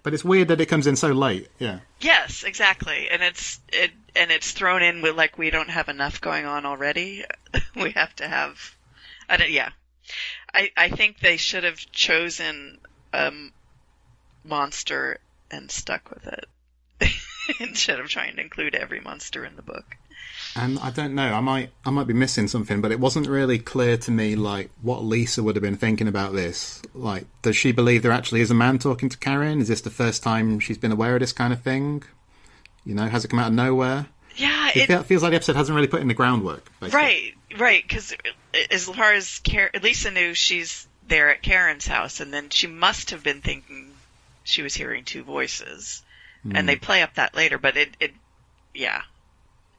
But it's weird that it comes in so late, yeah. Yes, exactly. And it's thrown in with, like, we don't have enough going on already. We have to have... I think they should have chosen a monster and stuck with it instead of trying to include every monster in the book. And I don't know, I might be missing something, but it wasn't really clear to me, like, what Lisa would have been thinking about this. Like, does she believe there actually is a man talking to Karen? Is this the first time she's been aware of this kind of thing? You know, has it come out of nowhere? Yeah, it feels like the episode hasn't really put in the groundwork, basically. Right, because as far as Lisa knew, she's there at Karen's house, and then she must have been thinking she was hearing two voices. And they play up that later, but yeah.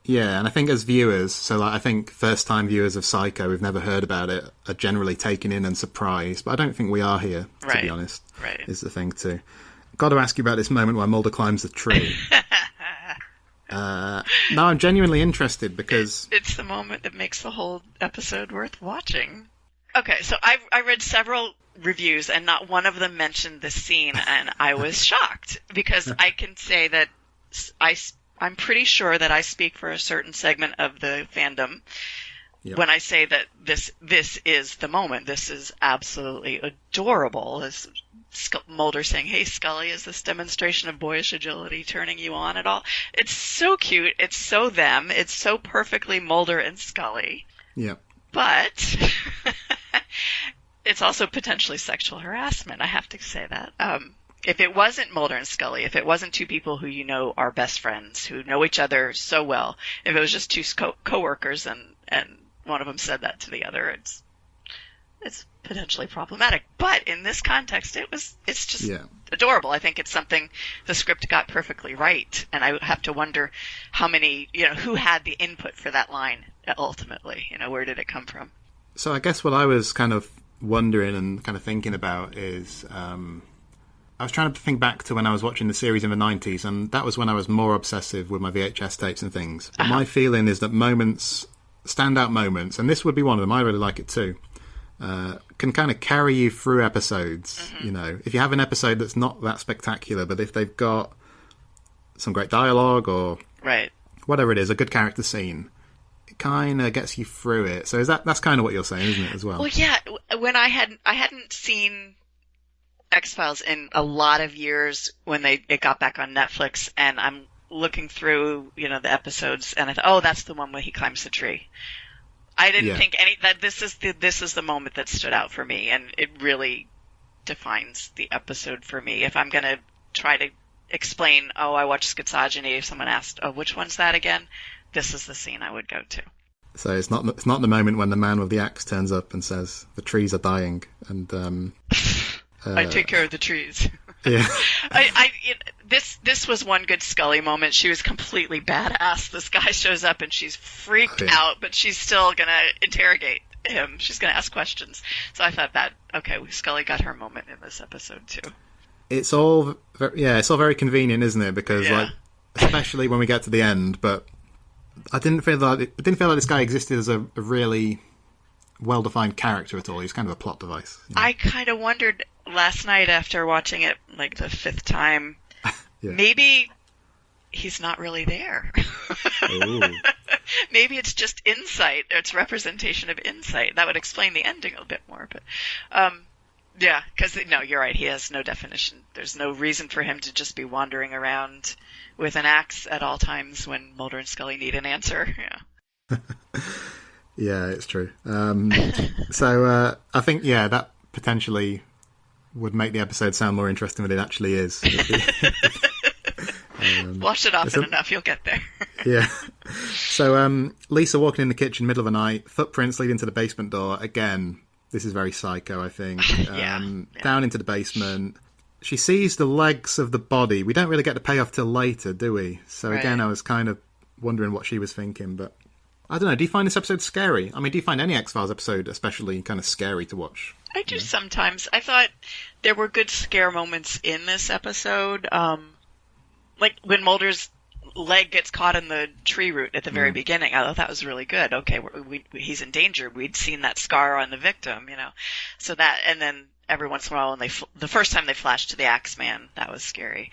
Yeah, and I think as viewers, so like I think first-time viewers of Psycho who've never heard about it are generally taken in and surprised, but I don't think we are here, to be honest, is the thing too. Got to ask you about this moment where Mulder climbs the tree. Now I'm genuinely interested because... It's the moment that makes the whole episode worth watching. Okay, so I read several reviews, and not one of them mentioned this scene, and I was shocked, because I can say that I'm pretty sure that I speak for a certain segment of the fandom when I say that this is the moment. This is absolutely adorable. As Mulder saying, "Hey, Scully, is this demonstration of boyish agility turning you on at all?" It's so cute. It's so them. It's so perfectly Mulder and Scully. Yeah. But it's also potentially sexual harassment. I have to say that. If it wasn't Mulder and Scully, if it wasn't two people who you know are best friends, who know each other so well, if it was just two co-workers and one of them said that to the other, it's potentially problematic. But in this context, it's just adorable. I think it's something the script got perfectly right, and I have to wonder how many, who had the input for that line ultimately. Where did it come from? So I guess what I was kind of wondering and kind of thinking about is... I was trying to think back to when I was watching the series in the 90s, and that was when I was more obsessive with my VHS tapes and things. But my feeling is that standout moments, and this would be one of them, I really like it too, can kind of carry you through episodes. Mm-hmm. If you have an episode that's not that spectacular, but if they've got some great dialogue or whatever it is, a good character scene, it kind of gets you through it. So that's kind of what you're saying, isn't it, as well? Well, yeah. When I hadn't seen X-Files in a lot of years when it got back on Netflix, and looking through, the episodes, and I thought, oh, that's the one where he climbs the tree. I didn't think that this is the moment that stood out for me, and it really defines the episode for me. If I'm going to try to explain, I watched Schizogeny, if someone asked, which one's that again? This is the scene I would go to. So it's not the moment when the man with the axe turns up and says, the trees are dying, and I take care of the trees. Yeah. This was one good Scully moment. She was completely badass. This guy shows up and she's freaked out, but she's still going to interrogate him. She's going to ask questions. So I thought Scully got her moment in this episode too. It's all very convenient, isn't it? Because especially when we get to the end, but I didn't feel like this guy existed as a really well-defined character at all. He's kind of a plot device. I kind of wondered last night after watching it like the 5th time, maybe he's not really there. Maybe it's just insight. It's representation of insight. That would explain the ending a bit more. But because no, you're right. He has no definition. There's no reason for him to just be wandering around with an axe at all times when Mulder and Scully need an answer. Yeah. Yeah, it's true. So I think, that potentially would make the episode sound more interesting than it actually is. Wash it off enough, you'll get there. Yeah. So Lisa walking in the kitchen middle of the night, footprints leading to the basement door. Again, this is very Psycho, I think. Down into the basement. She sees the legs of the body. We don't really get the payoff till later, do we? So again, I was kind of wondering what she was thinking, but I don't know. Do you find this episode scary? I mean, do you find any X-Files episode especially kind of scary to watch? I do sometimes. I thought there were good scare moments in this episode. Like when Mulder's leg gets caught in the tree root at the very beginning. I thought that was really good. Okay, he's in danger. We'd seen that scar on the victim, So that, and then every once in a while, when the first time they flashed to the Axeman, that was scary.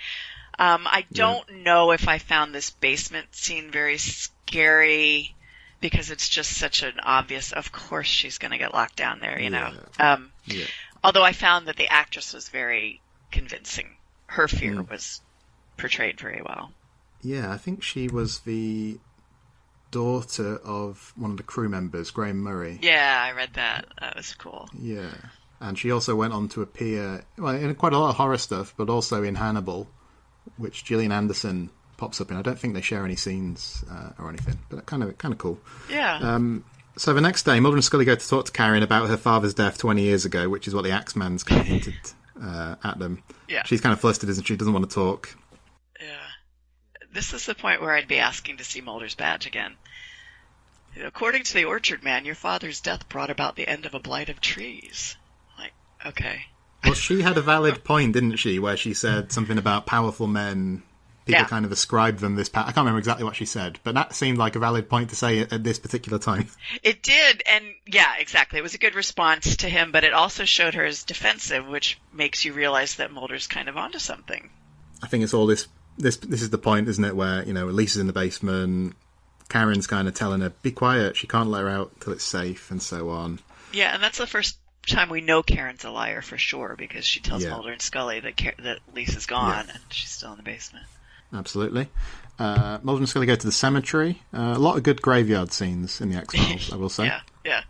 I don't know if I found this basement scene very scary, because it's just such an obvious, of course she's going to get locked down there, Although I found that the actress was very convincing. Her fear was portrayed very well. Yeah, I think she was the daughter of one of the crew members, Graham Murray. Yeah, I read that. That was cool. Yeah. And she also went on to appear in quite a lot of horror stuff, but also in Hannibal, which Gillian Anderson pops up in. I don't think they share any scenes or anything, but kind of cool. Yeah. So the next day, Mulder and Scully go to talk to Karen about her father's death 20 years ago, which is what the Axeman's kind of hinted at them. Yeah. She's kind of flustered, isn't she? Doesn't want to talk. Yeah. This is the point where I'd be asking to see Mulder's badge again. According to the Orchard Man, your father's death brought about the end of a blight of trees. Like, okay. Well, she had a valid point, didn't she, where she said something about powerful men. People kind of ascribe them this power. I can't remember exactly what she said, but that seemed like a valid point to say at this particular time. It did, and yeah, exactly. It was a good response to him, but it also showed her as defensive, which makes you realize that Mulder's kind of onto something. I think it's all this is the point, isn't it, where, Lisa's in the basement, Karen's kind of telling her, be quiet, she can't let her out till it's safe, and so on. Yeah, and that's the first time we know Karen's a liar for sure, because she tells Mulder and Scully that Lisa's gone and she's still in the basement. Absolutely. Mulder and Scully go to the cemetery. A lot of good graveyard scenes in the X-Files, I will say. Yeah.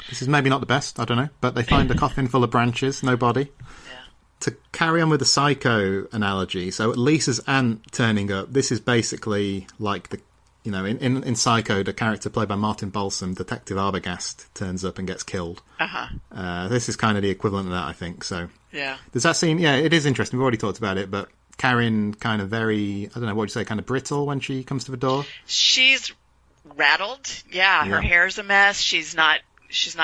This is maybe not the best, I don't know, but they find a coffin full of branches, no body. Yeah. To carry on with the Psycho analogy, so Lisa's aunt turning up, this is basically like the, in Psycho, the character played by Martin Balsam, Detective Arbogast, turns up and gets killed. This is kind of the equivalent of that, I think, so. Yeah. Does that scene, it is interesting, we've already talked about it, but Karen kind of very, I don't know, what would you say, kind of brittle when she comes to the door? She's rattled. Yeah, her hair's a mess. She's not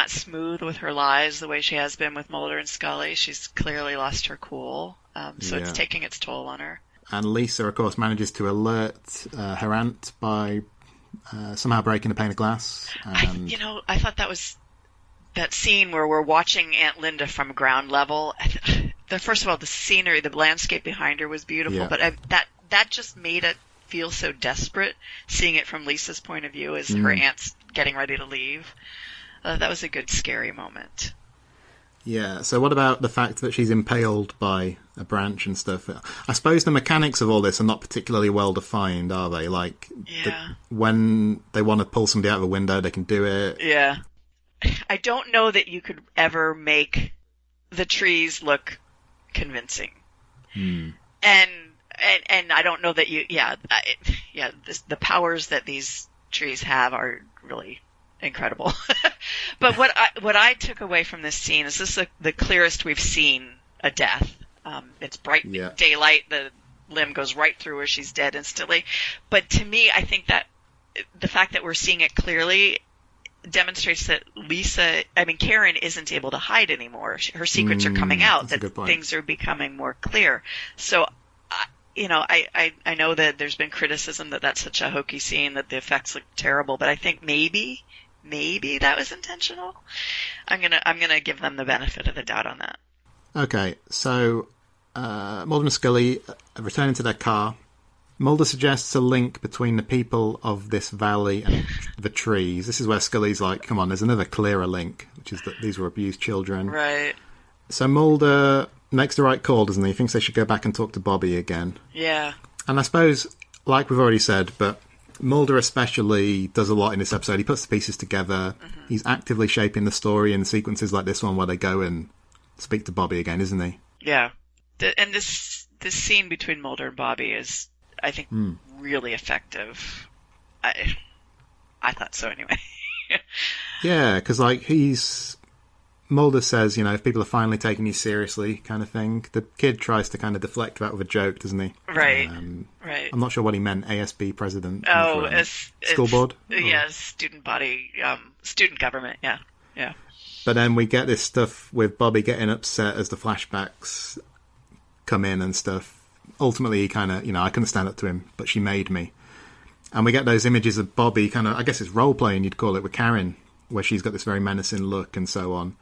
smooth with her lies the way she has been with Mulder and Scully. She's clearly lost her cool. So it's taking its toll on her. And Lisa, of course, manages to alert her aunt by somehow breaking a pane of glass. And I thought that scene where we're watching Aunt Linda from ground level. First of all, the scenery, the landscape behind her was beautiful, but that just made it feel so desperate, seeing it from Lisa's point of view as her aunt's getting ready to leave. That was a good, scary moment. Yeah, so what about the fact that she's impaled by a branch and stuff? I suppose the mechanics of all this are not particularly well defined, are they? Like, when they want to pull somebody out of a window, they can do it. Yeah. I don't know that you could ever make the trees look convincing. And I don't know that the powers that these trees have are really incredible. But what I took away from this scene is this is the clearest we've seen a death. It's bright daylight. The limb goes right through her. She's dead instantly. But to me, I think that the fact that we're seeing it clearly demonstrates that Karen isn't able to hide anymore. Her secrets are coming out, that things are becoming more clear. So, I know that there's been criticism that that's such a hokey scene, that the effects look terrible, but I think maybe that was intentional. I'm gonna give them the benefit of the doubt on that. Okay, so Mulder and Scully are returning to their car. Mulder suggests a link between the people of this valley and the trees. This is where Scully's like, come on, there's another clearer link, which is that these were abused children. Right. So Mulder makes the right call, doesn't he? He thinks they should go back and talk to Bobby again. Yeah. And I suppose, like we've already said, but Mulder especially does a lot in this episode. He puts the pieces together. Mm-hmm. He's actively shaping the story in sequences like this one where they go and speak to Bobby again, isn't he? Yeah. And this scene between Mulder and Bobby is, I think, really effective. I thought so anyway. Yeah, because Mulder says, if people are finally taking you seriously, kind of thing. The kid tries to kind of deflect that with a joke, doesn't he? Right. Right. I'm not sure what he meant. ASB president. Oh, school board. Yeah, student body, student government. Yeah, yeah. But then we get this stuff with Bobby getting upset as the flashbacks come in and stuff. Ultimately, he kind of, I couldn't stand up to him, but she made me. And we get those images of Bobby kind of, I guess it's role-playing, you'd call it, with Karen, where she's got this very menacing look and so on.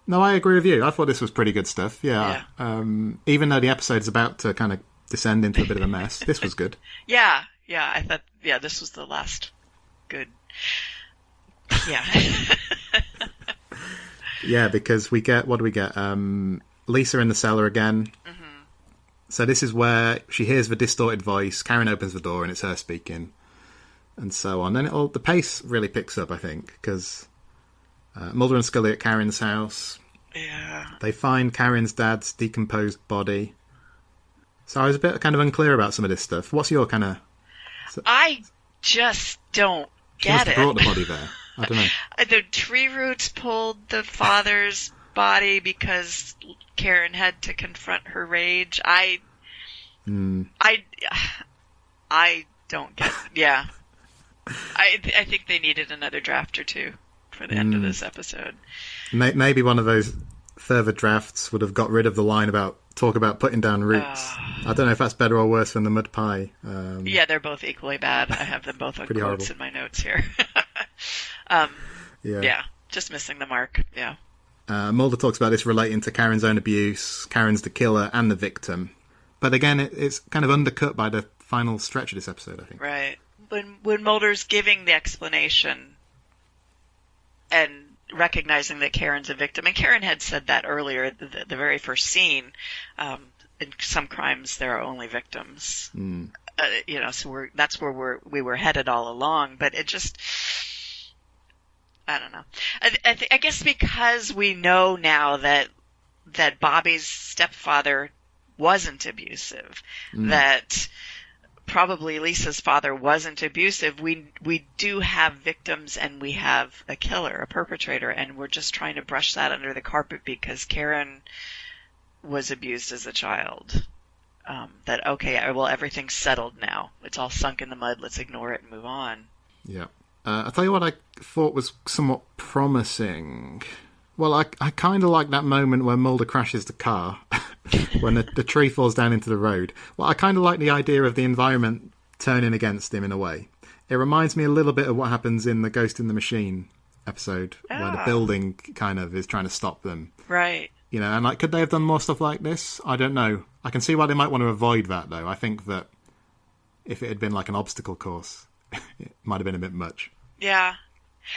No, I agree with you. I thought this was pretty good stuff, yeah. Even though the episode's about to kind of descend into a bit of a mess, this was good. Yeah, I thought, this was the last good. Yeah. Yeah, because what do we get? Lisa in the cellar again. Mm-hmm. So this is where she hears the distorted voice. Karen opens the door and it's her speaking, and so on. Then the pace really picks up, I think, because Mulder and Scully at Karen's house. Yeah. They find Karen's dad's decomposed body. So I was a bit kind of unclear about some of this stuff. What's your kind of... I just don't get it. She must have brought the body there. I don't know. The tree roots pulled the father's body because Karen had to confront her rage. I don't get it. Yeah. I think they needed another draft or two for the end of this episode. Maybe one of those further drafts would have got rid of the line about putting down roots. I don't know if that's better or worse than the mud pie. Yeah, they're both equally bad. I have them both on quotes horrible. In my notes here. Yeah, just missing the mark. Yeah. Mulder talks about this relating to Karen's own abuse. Karen's the killer and the victim. But again, it's kind of undercut by the final stretch of this episode, I think. Right. When Mulder's giving the explanation and recognizing that Karen's a victim, and Karen had said that earlier, the very first scene, in some crimes there are only victims. So that's where we were headed all along, but it just... I don't know. I guess because we know now that Bobby's stepfather wasn't abusive, that probably Lisa's father wasn't abusive, we do have victims and we have a killer, a perpetrator, and we're just trying to brush that under the carpet because Karen was abused as a child. Everything's settled now. It's all sunk in the mud. Let's ignore it and move on. Yeah. I'll tell you what I thought was somewhat promising. Well, I kind of like that moment where Mulder crashes the car when the tree falls down into the road. Well, I kind of like the idea of the environment turning against him in a way. It reminds me a little bit of what happens in the Ghost in the Machine episode, where the building kind of is trying to stop them. Right. And could they have done more stuff like this? I don't know. I can see why they might want to avoid that, though. I think that if it had been like an obstacle course... it might have been a bit much. Yeah.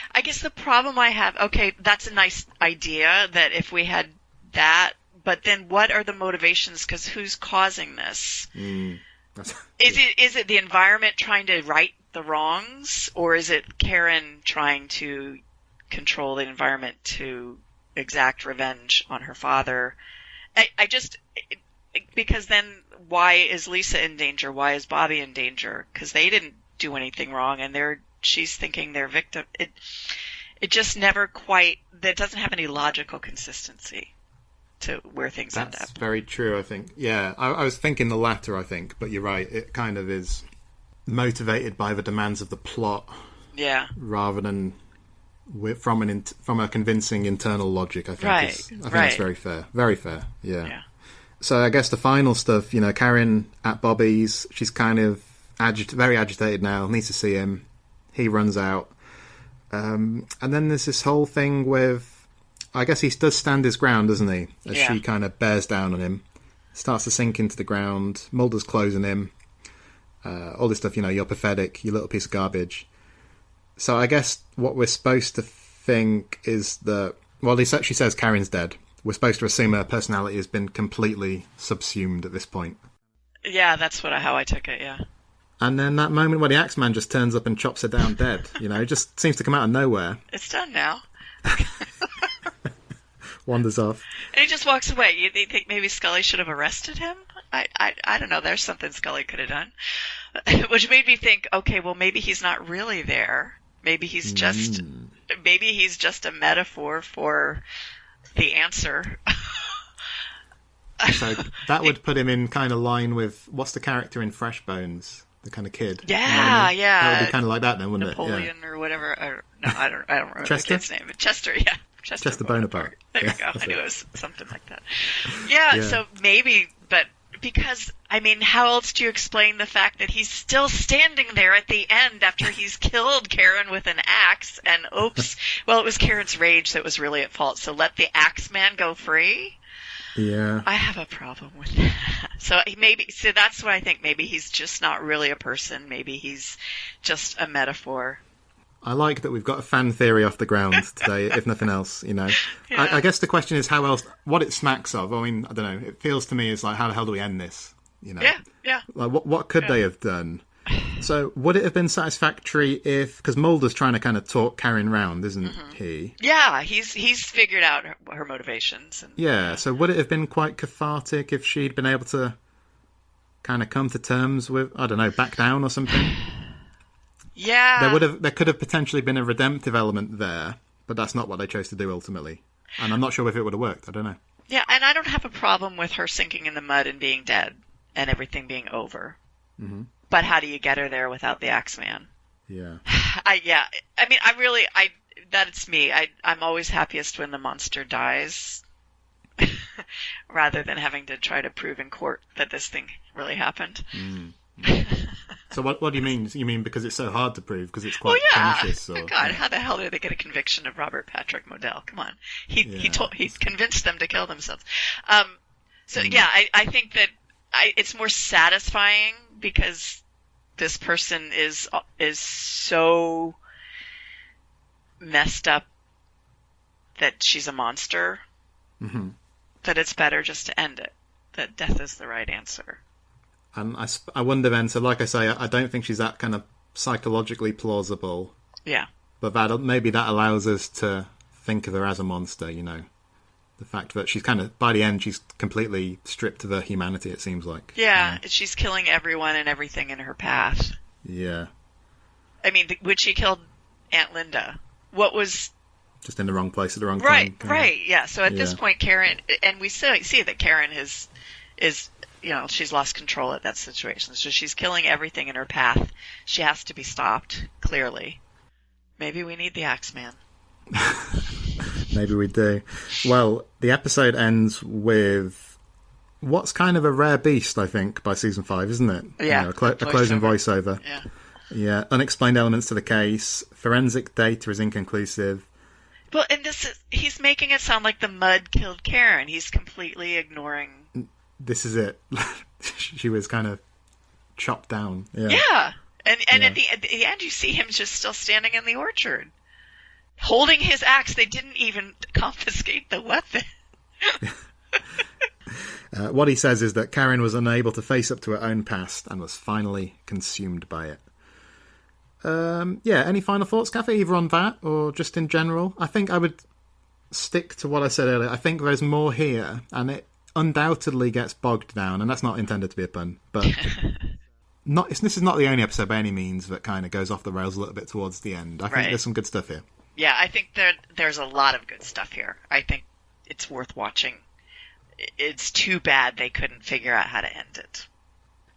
I guess the problem I have, that's a nice idea, that if we had that. But then what are the motivations? Because who's causing this? Is it the environment trying to right the wrongs, or is it Karen trying to control the environment to exact revenge on her father? Because then why is Lisa in danger? Why is Bobby in danger? Because they didn't do anything wrong, and she's thinking they're victim. It just never quite. That doesn't have any logical consistency to where things end up. That's very true, I think. Yeah, I was thinking the latter, I think, but you're right. It kind of is motivated by the demands of the plot, rather than from a convincing internal logic. I think I think that's very fair. Very fair. Yeah. So I guess the final stuff, Karen at Bobby's, she's kind of very agitated now, needs to see him. He runs out. And then there's this whole thing with, I guess he does stand his ground, doesn't he? As she kind of bears down on him. Starts to sink into the ground. Mulder's closing him. All this stuff, you're pathetic, you little piece of garbage. So I guess what we're supposed to think is that, well, she says Karen's dead. We're supposed to assume her personality has been completely subsumed at this point. Yeah, that's how I took it, yeah. And then that moment where the Axeman just turns up and chops her down dead, it just seems to come out of nowhere. It's done now. Wanders off. And he just walks away. You think maybe Scully should have arrested him? I don't know. There's something Scully could have done. Which made me think, okay, well, maybe he's not really there. Maybe he's just a metaphor for the answer. So that would put him in kind of line with, what's the character in Fresh Bones? The kind of kid. Yeah, yeah. That would be kind of like that then, wouldn't Napoleon it? or whatever. I don't remember Chester? the kid's name. Chester, yeah. Chester Bonaparte. There you go. I knew it was something like that. Yeah, so maybe, but because, how else do you explain the fact that he's still standing there at the end after he's killed Karen with an axe and oops, well, it was Karen's rage that was really at fault, so let the Axeman go free? Yeah. I have a problem with that. So that's what I think. Maybe he's just not really a person. Maybe he's just a metaphor. I like that we've got a fan theory off the ground today, if nothing else, Yeah. I guess the question is what it smacks of. I don't know. It feels to me as like, how the hell do we end this? Yeah. Like, what could they have done? So would it have been satisfactory because Mulder's trying to kind of talk Karen round, isn't he? Yeah, he's figured out her motivations. So would it have been quite cathartic if she'd been able to kind of come to terms with, I don't know, back down or something? Yeah. There could have potentially been a redemptive element there, but that's not what they chose to do ultimately. And I'm not sure if it would have worked. I don't know. Yeah, and I don't have a problem with her sinking in the mud and being dead and everything being over. Mm-hmm. But how do you get her there without the Axeman? Yeah. That's me. I'm always happiest when the monster dies rather than having to try to prove in court that this thing really happened. So what do you mean? You mean because it's so hard to prove? Because it's quite pernicious? Or, God, how the hell did they get a conviction of Robert Patrick Modell? Come on. He convinced them to kill themselves. I think that it's more satisfying because this person is so messed up that she's a monster that it's better just to end it. That death is the right answer. And I wonder then, so like I say, I don't think she's that kind of psychologically plausible. Yeah. But maybe that allows us to think of her as a monster, The fact that she's kind of, by the end, she's completely stripped of her humanity, it seems like. Yeah, she's killing everyone and everything in her path. Yeah. When she killed Aunt Linda, what was... Just in the wrong place at the wrong time. Right, yeah. So at this point, Karen... And we see that Karen is she's lost control at that situation. So she's killing everything in her path. She has to be stopped, clearly. Maybe we need the Axeman. Maybe we do. Well, the episode ends with what's kind of a rare beast, I think, by season 5, isn't it? Yeah. A closing voiceover. Yeah. Yeah. Unexplained elements to the case. Forensic data is inconclusive. Well, and he's making it sound like the mud killed Karen. He's completely ignoring... This is it. She was kind of chopped down. Yeah. Yeah. And at the end, you see him just still standing in the orchard. Holding his axe. They didn't even confiscate the weapon. What he says is that Karen was unable to face up to her own past and was finally consumed by it. Any final thoughts, Cathy, either on that or just in general? I think I would stick to what I said earlier. I think there's more here, and it undoubtedly gets bogged down, and that's not intended to be a pun, but this is not the only episode by any means that kind of goes off the rails a little bit towards the end. I think there's some good stuff here. Yeah, I think there's a lot of good stuff here. I think it's worth watching. It's too bad they couldn't figure out how to end it.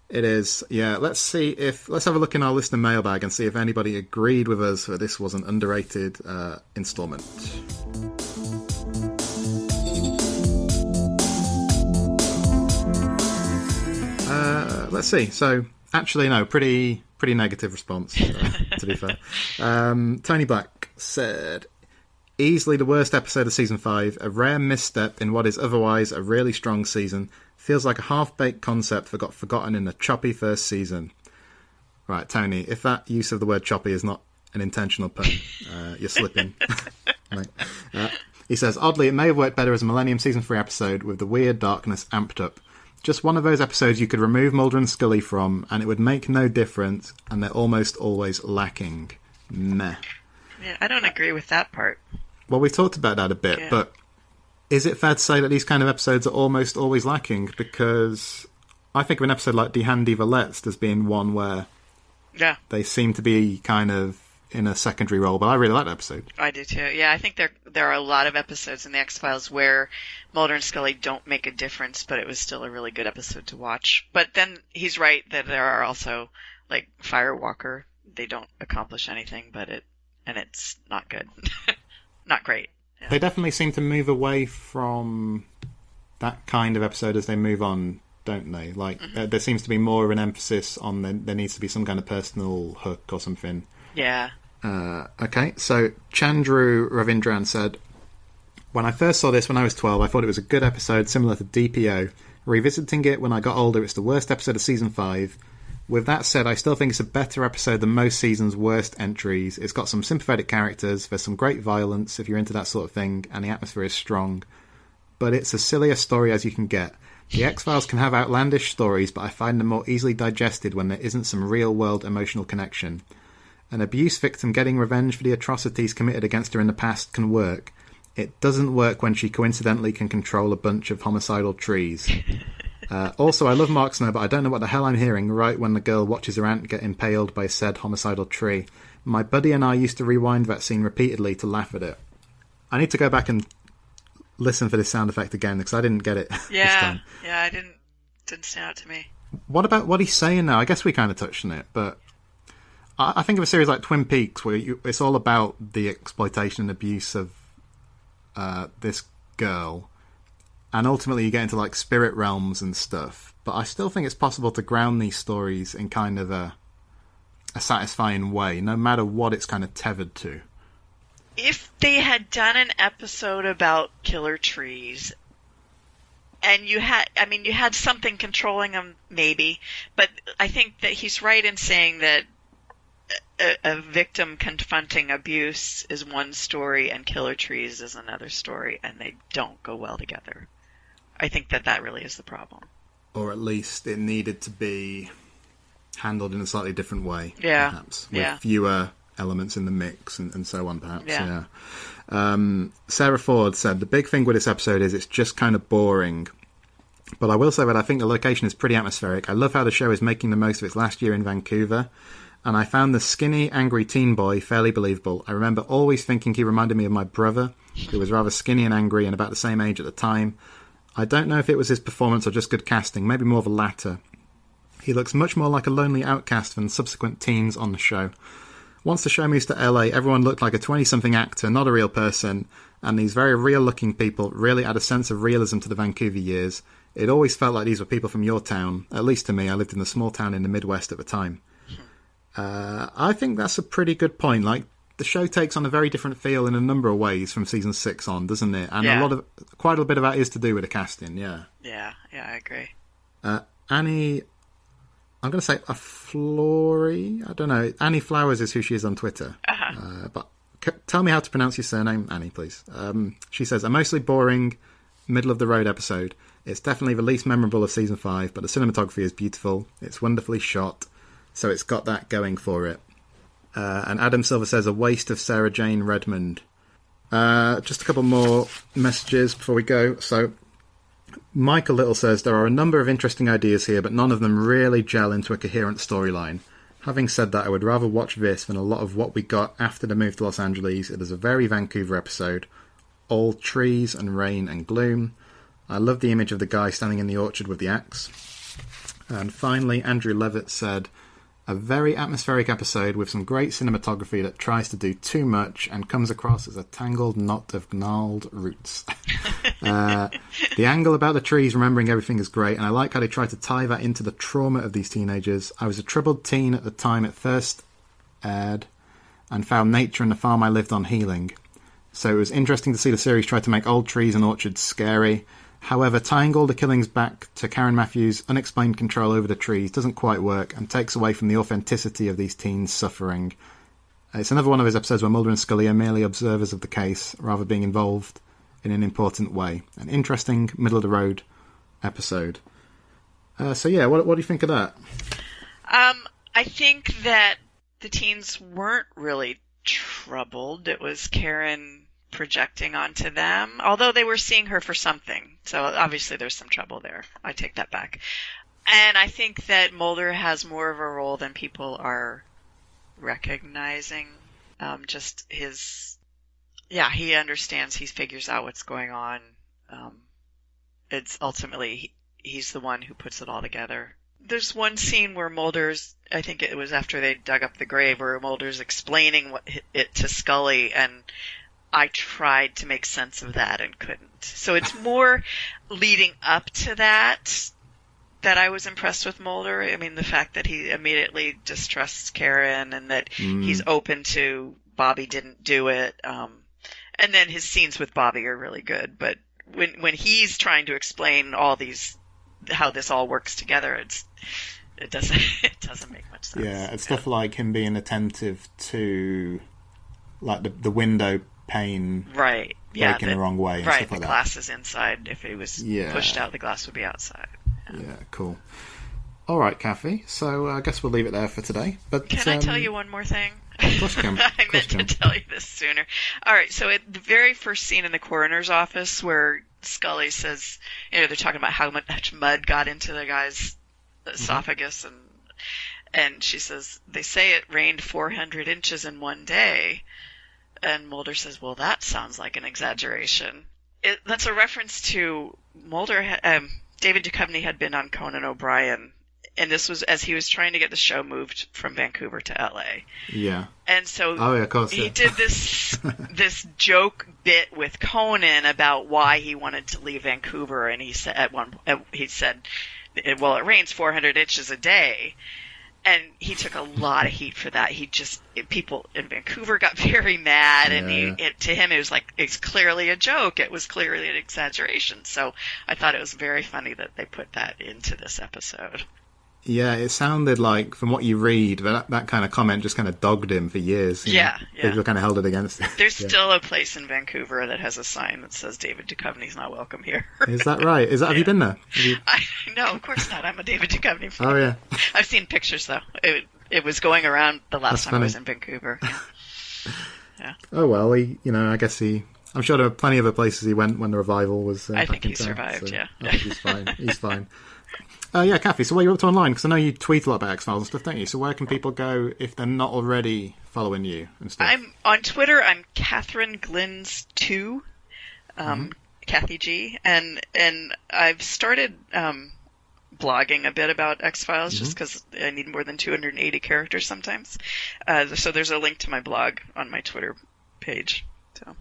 It is, yeah. Let's have a look in our listener mailbag and see if anybody agreed with us that this was an underrated installment. Let's see. So, actually, no, pretty negative response, to be fair. Tony Black said, easily the worst episode of season 5, a rare misstep in what is otherwise a really strong season. Feels like a half-baked concept that got forgotten in a choppy first season. Right, Tony, if that use of the word choppy is not an intentional pun, you're slipping. Right. He says, oddly, it may have worked better as a Millennium Season 3 episode with the weird darkness amped up. Just one of those episodes you could remove Mulder and Scully from, and it would make no difference, and they're almost always lacking. Meh. Yeah, I don't agree with that part. Well, we've talked about that a bit, but is it fair to say that these kind of episodes are almost always lacking? Because I think of an episode like Die Hand die Verletzt as being one where they seem to be kind of in a secondary role, but I really like that episode. I do too. Yeah, I think there are a lot of episodes in the X-Files where Mulder and Scully don't make a difference, but it was still a really good episode to watch. But then he's right that there are also, like, Firewalker. They don't accomplish anything, and it's not good. Not great. Yeah. They definitely seem to move away from that kind of episode as they move on, don't they? Like, there seems to be more of an emphasis on there needs to be some kind of personal hook or something. Yeah. Okay, so Chandru Ravindran said, when I first saw this when I was 12, I thought it was a good episode similar to DPO. Revisiting it when I got older, it's the worst episode of season 5. With that said, I still think it's a better episode than most seasons' worst entries. It's got some sympathetic characters, there's some great violence if you're into that sort of thing, and the atmosphere is strong. But it's a sillier story as you can get. The X-Files can have outlandish stories, but I find them more easily digested when there isn't some real-world emotional connection. An abuse victim getting revenge for the atrocities committed against her in the past can work. It doesn't work when she coincidentally can control a bunch of homicidal trees. Also, I love Mark Snow, but I don't know what the hell I'm hearing right when the girl watches her aunt get impaled by said homicidal tree. My buddy and I used to rewind that scene repeatedly to laugh at it. I need to go back and listen for this sound effect again, because I didn't get it this time. Yeah, I didn't stand out to me. What about what he's saying now? I guess we kind of touched on it, but I think of a series like Twin Peaks where it's all about the exploitation and abuse of this girl, and ultimately you get into like spirit realms and stuff. But I still think it's possible to ground these stories in kind of a satisfying way, no matter what it's kind of tethered to. If they had done an episode about killer trees, and you had something controlling them, maybe, but I think that he's right in saying that a victim confronting abuse is one story and killer trees is another story, and they don't go well together. I think that really is the problem. Or at least it needed to be handled in a slightly different way, perhaps, with fewer elements in the mix and so on, perhaps. Yeah. Sarah Ford said, the big thing with this episode is it's just kind of boring. But I will say that I think the location is pretty atmospheric. I love how the show is making the most of its last year in Vancouver. And I found the skinny, angry teen boy fairly believable. I remember always thinking he reminded me of my brother, who was rather skinny and angry and about the same age at the time. I don't know if it was his performance or just good casting, maybe more of the latter. He looks much more like a lonely outcast than subsequent teens on the show. Once the show moves to LA, everyone looked like a 20-something actor, not a real person, and these very real-looking people really add a sense of realism to the Vancouver years. It always felt like these were people from your town, at least to me. I lived in a small town in the Midwest at the time. I think that's a pretty good point. Like, the show takes on a very different feel in a number of ways from season 6 on, doesn't it? And quite a bit of that is to do with the casting, Yeah, I agree. Annie, I'm going to say Flory. I don't know. Annie Flowers is who she is on Twitter. But tell me how to pronounce your surname, Annie, please. She says, a mostly boring, middle-of-the-road episode. It's definitely the least memorable of Season 5, but the cinematography is beautiful. It's wonderfully shot, so it's got that going for it. And Adam Silva says, a waste of Sarah Jane Redmond. Just a couple more messages before we go. So, Michael Little says, there are a number of interesting ideas here, but none of them really gel into a coherent storyline. Having said that, I would rather watch this than a lot of what we got after the move to Los Angeles. It is a very Vancouver episode. All trees and rain and gloom. I love the image of the guy standing in the orchard with the axe. And finally, Andrew Levitt said, a very atmospheric episode with some great cinematography that tries to do too much and comes across as a tangled knot of gnarled roots. The angle about the trees remembering everything is great, and I like how they try to tie that into the trauma of these teenagers. I was a troubled teen at the time it first aired and found nature and the farm I lived on healing. So it was interesting to see the series try to make old trees and orchards scary. However, tying all the killings back to Karen Matthews' unexplained control over the trees doesn't quite work and takes away from the authenticity of these teens' suffering. It's another one of his episodes where Mulder and Scully are merely observers of the case, rather being involved in an important way. An interesting, middle-of-the-road episode. So yeah, what do you think of that? I think that the teens weren't really troubled. It was Karen projecting onto them, although they were seeing her for something. So obviously there's some trouble there. I take that back. And I think that Mulder has more of a role than people are recognizing. Just his... Yeah, he understands. He figures out what's going on. It's ultimately... He's the one who puts it all together. There's one scene where Mulder's... I think it was after they dug up the grave, where Mulder's explaining it to Scully, and I tried to make sense of that and couldn't. So it's more leading up to that I was impressed with Mulder. I mean, the fact that he immediately distrusts Karen and that he's open to Bobby didn't do it. And then his scenes with Bobby are really good. But when he's trying to explain all these, how this all works together, it doesn't make much sense. Yeah, it's stuff like him being attentive to like the window pane breaking the wrong way and right, stuff like the glass is inside. If it was pushed out, the glass would be outside. Yeah, cool. All right, Cathy. So I guess we'll leave it there for today. But can I tell you one more thing? Of course you can. I meant to tell you this sooner. All right, so at the very first scene in the coroner's office where Scully says, they're talking about how much mud got into the guy's esophagus, and she says, they say it rained 400 inches in one day. And Mulder says, well, that sounds like an exaggeration. That's a reference to Mulder. David Duchovny had been on Conan O'Brien, and this was as he was trying to get the show moved from Vancouver to L.A. Yeah. And so he did this joke bit with Conan about why he wanted to leave Vancouver, and he said well, it rains 400 inches a day. And he took a lot of heat for that. People in Vancouver got very mad, and to him it was like, it's clearly a joke. It was clearly an exaggeration. So I thought it was very funny that they put that into this episode. Yeah, it sounded like, from what you read, that kind of comment just kind of dogged him for years. People kind of held it against him. There's still a place in Vancouver that has a sign that says David Duchovny's not welcome here. Is that right? Have you been there? No, of course not. I'm a David Duchovny fan. Oh, yeah. I've seen pictures, though. It was going around the last time I was in Vancouver. Yeah. Oh, well, I guess I'm sure there are plenty of other places he went when the revival was I think he survived, I think he's fine. He's fine. Yeah, Cathy, so where are you up to online? Because I know you tweet a lot about X-Files and stuff, don't you? So where can people go if they're not already following you and stuff? I'm on Twitter. I'm Catherine Glins 2, Cathy G, and I've started blogging a bit about X-Files just because I need more than 280 characters sometimes. So there's a link to my blog on my Twitter page. So.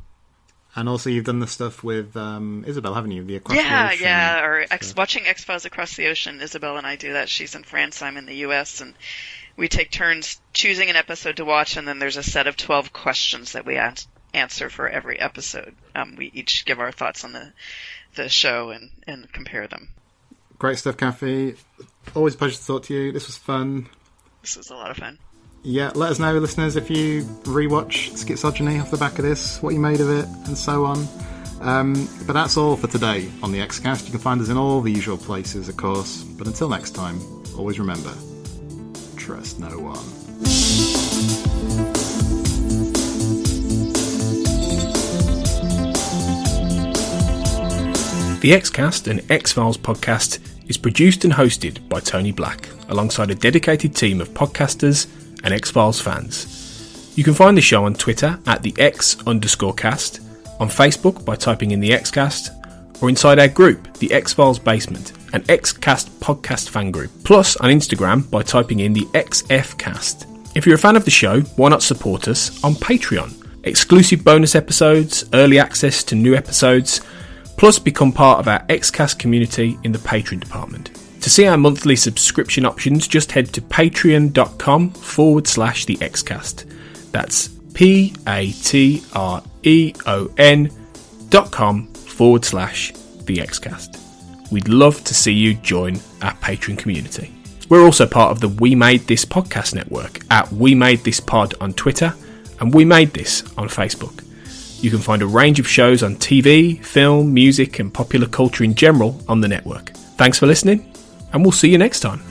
And also you've done the stuff with Isabelle, haven't you? The Across the Ocean. Yeah, or watching X-Files Across the Ocean. Isabelle and I do that. She's in France, I'm in the U.S., and we take turns choosing an episode to watch, and then there's a set of 12 questions that we answer for every episode. We each give our thoughts on the show and compare them. Great stuff, Cathy. Always a pleasure to talk to you. This was fun. This was a lot of fun. Yeah, let us know, listeners, if you rewatch Schizogeny off the back of this, what you made of it, and so on. But that's all for today on the Xcast. You can find us in all the usual places, of course. But until next time, always remember, trust no one. The Xcast, an X-Files podcast, is produced and hosted by Tony Black, alongside a dedicated team of podcasters and X-Files fans. You can find the show on Twitter at the X_cast, on Facebook by typing in the Xcast, or inside our group, the X-Files Basement, an Xcast podcast fan group, plus on Instagram by typing in the XFcast. If you're a fan of the show, why not support us on Patreon? Exclusive bonus episodes, early access to new episodes, plus become part of our Xcast community in the Patreon department. To see our monthly subscription options, just head to patreon.com/the Xcast. That's patreon.com/the Xcast. We'd love to see you join our Patreon community. We're also part of the We Made This podcast network at We Made This Pod on Twitter and We Made This on Facebook. You can find a range of shows on TV, film, music and popular culture in general on the network. Thanks for listening, and we'll see you next time.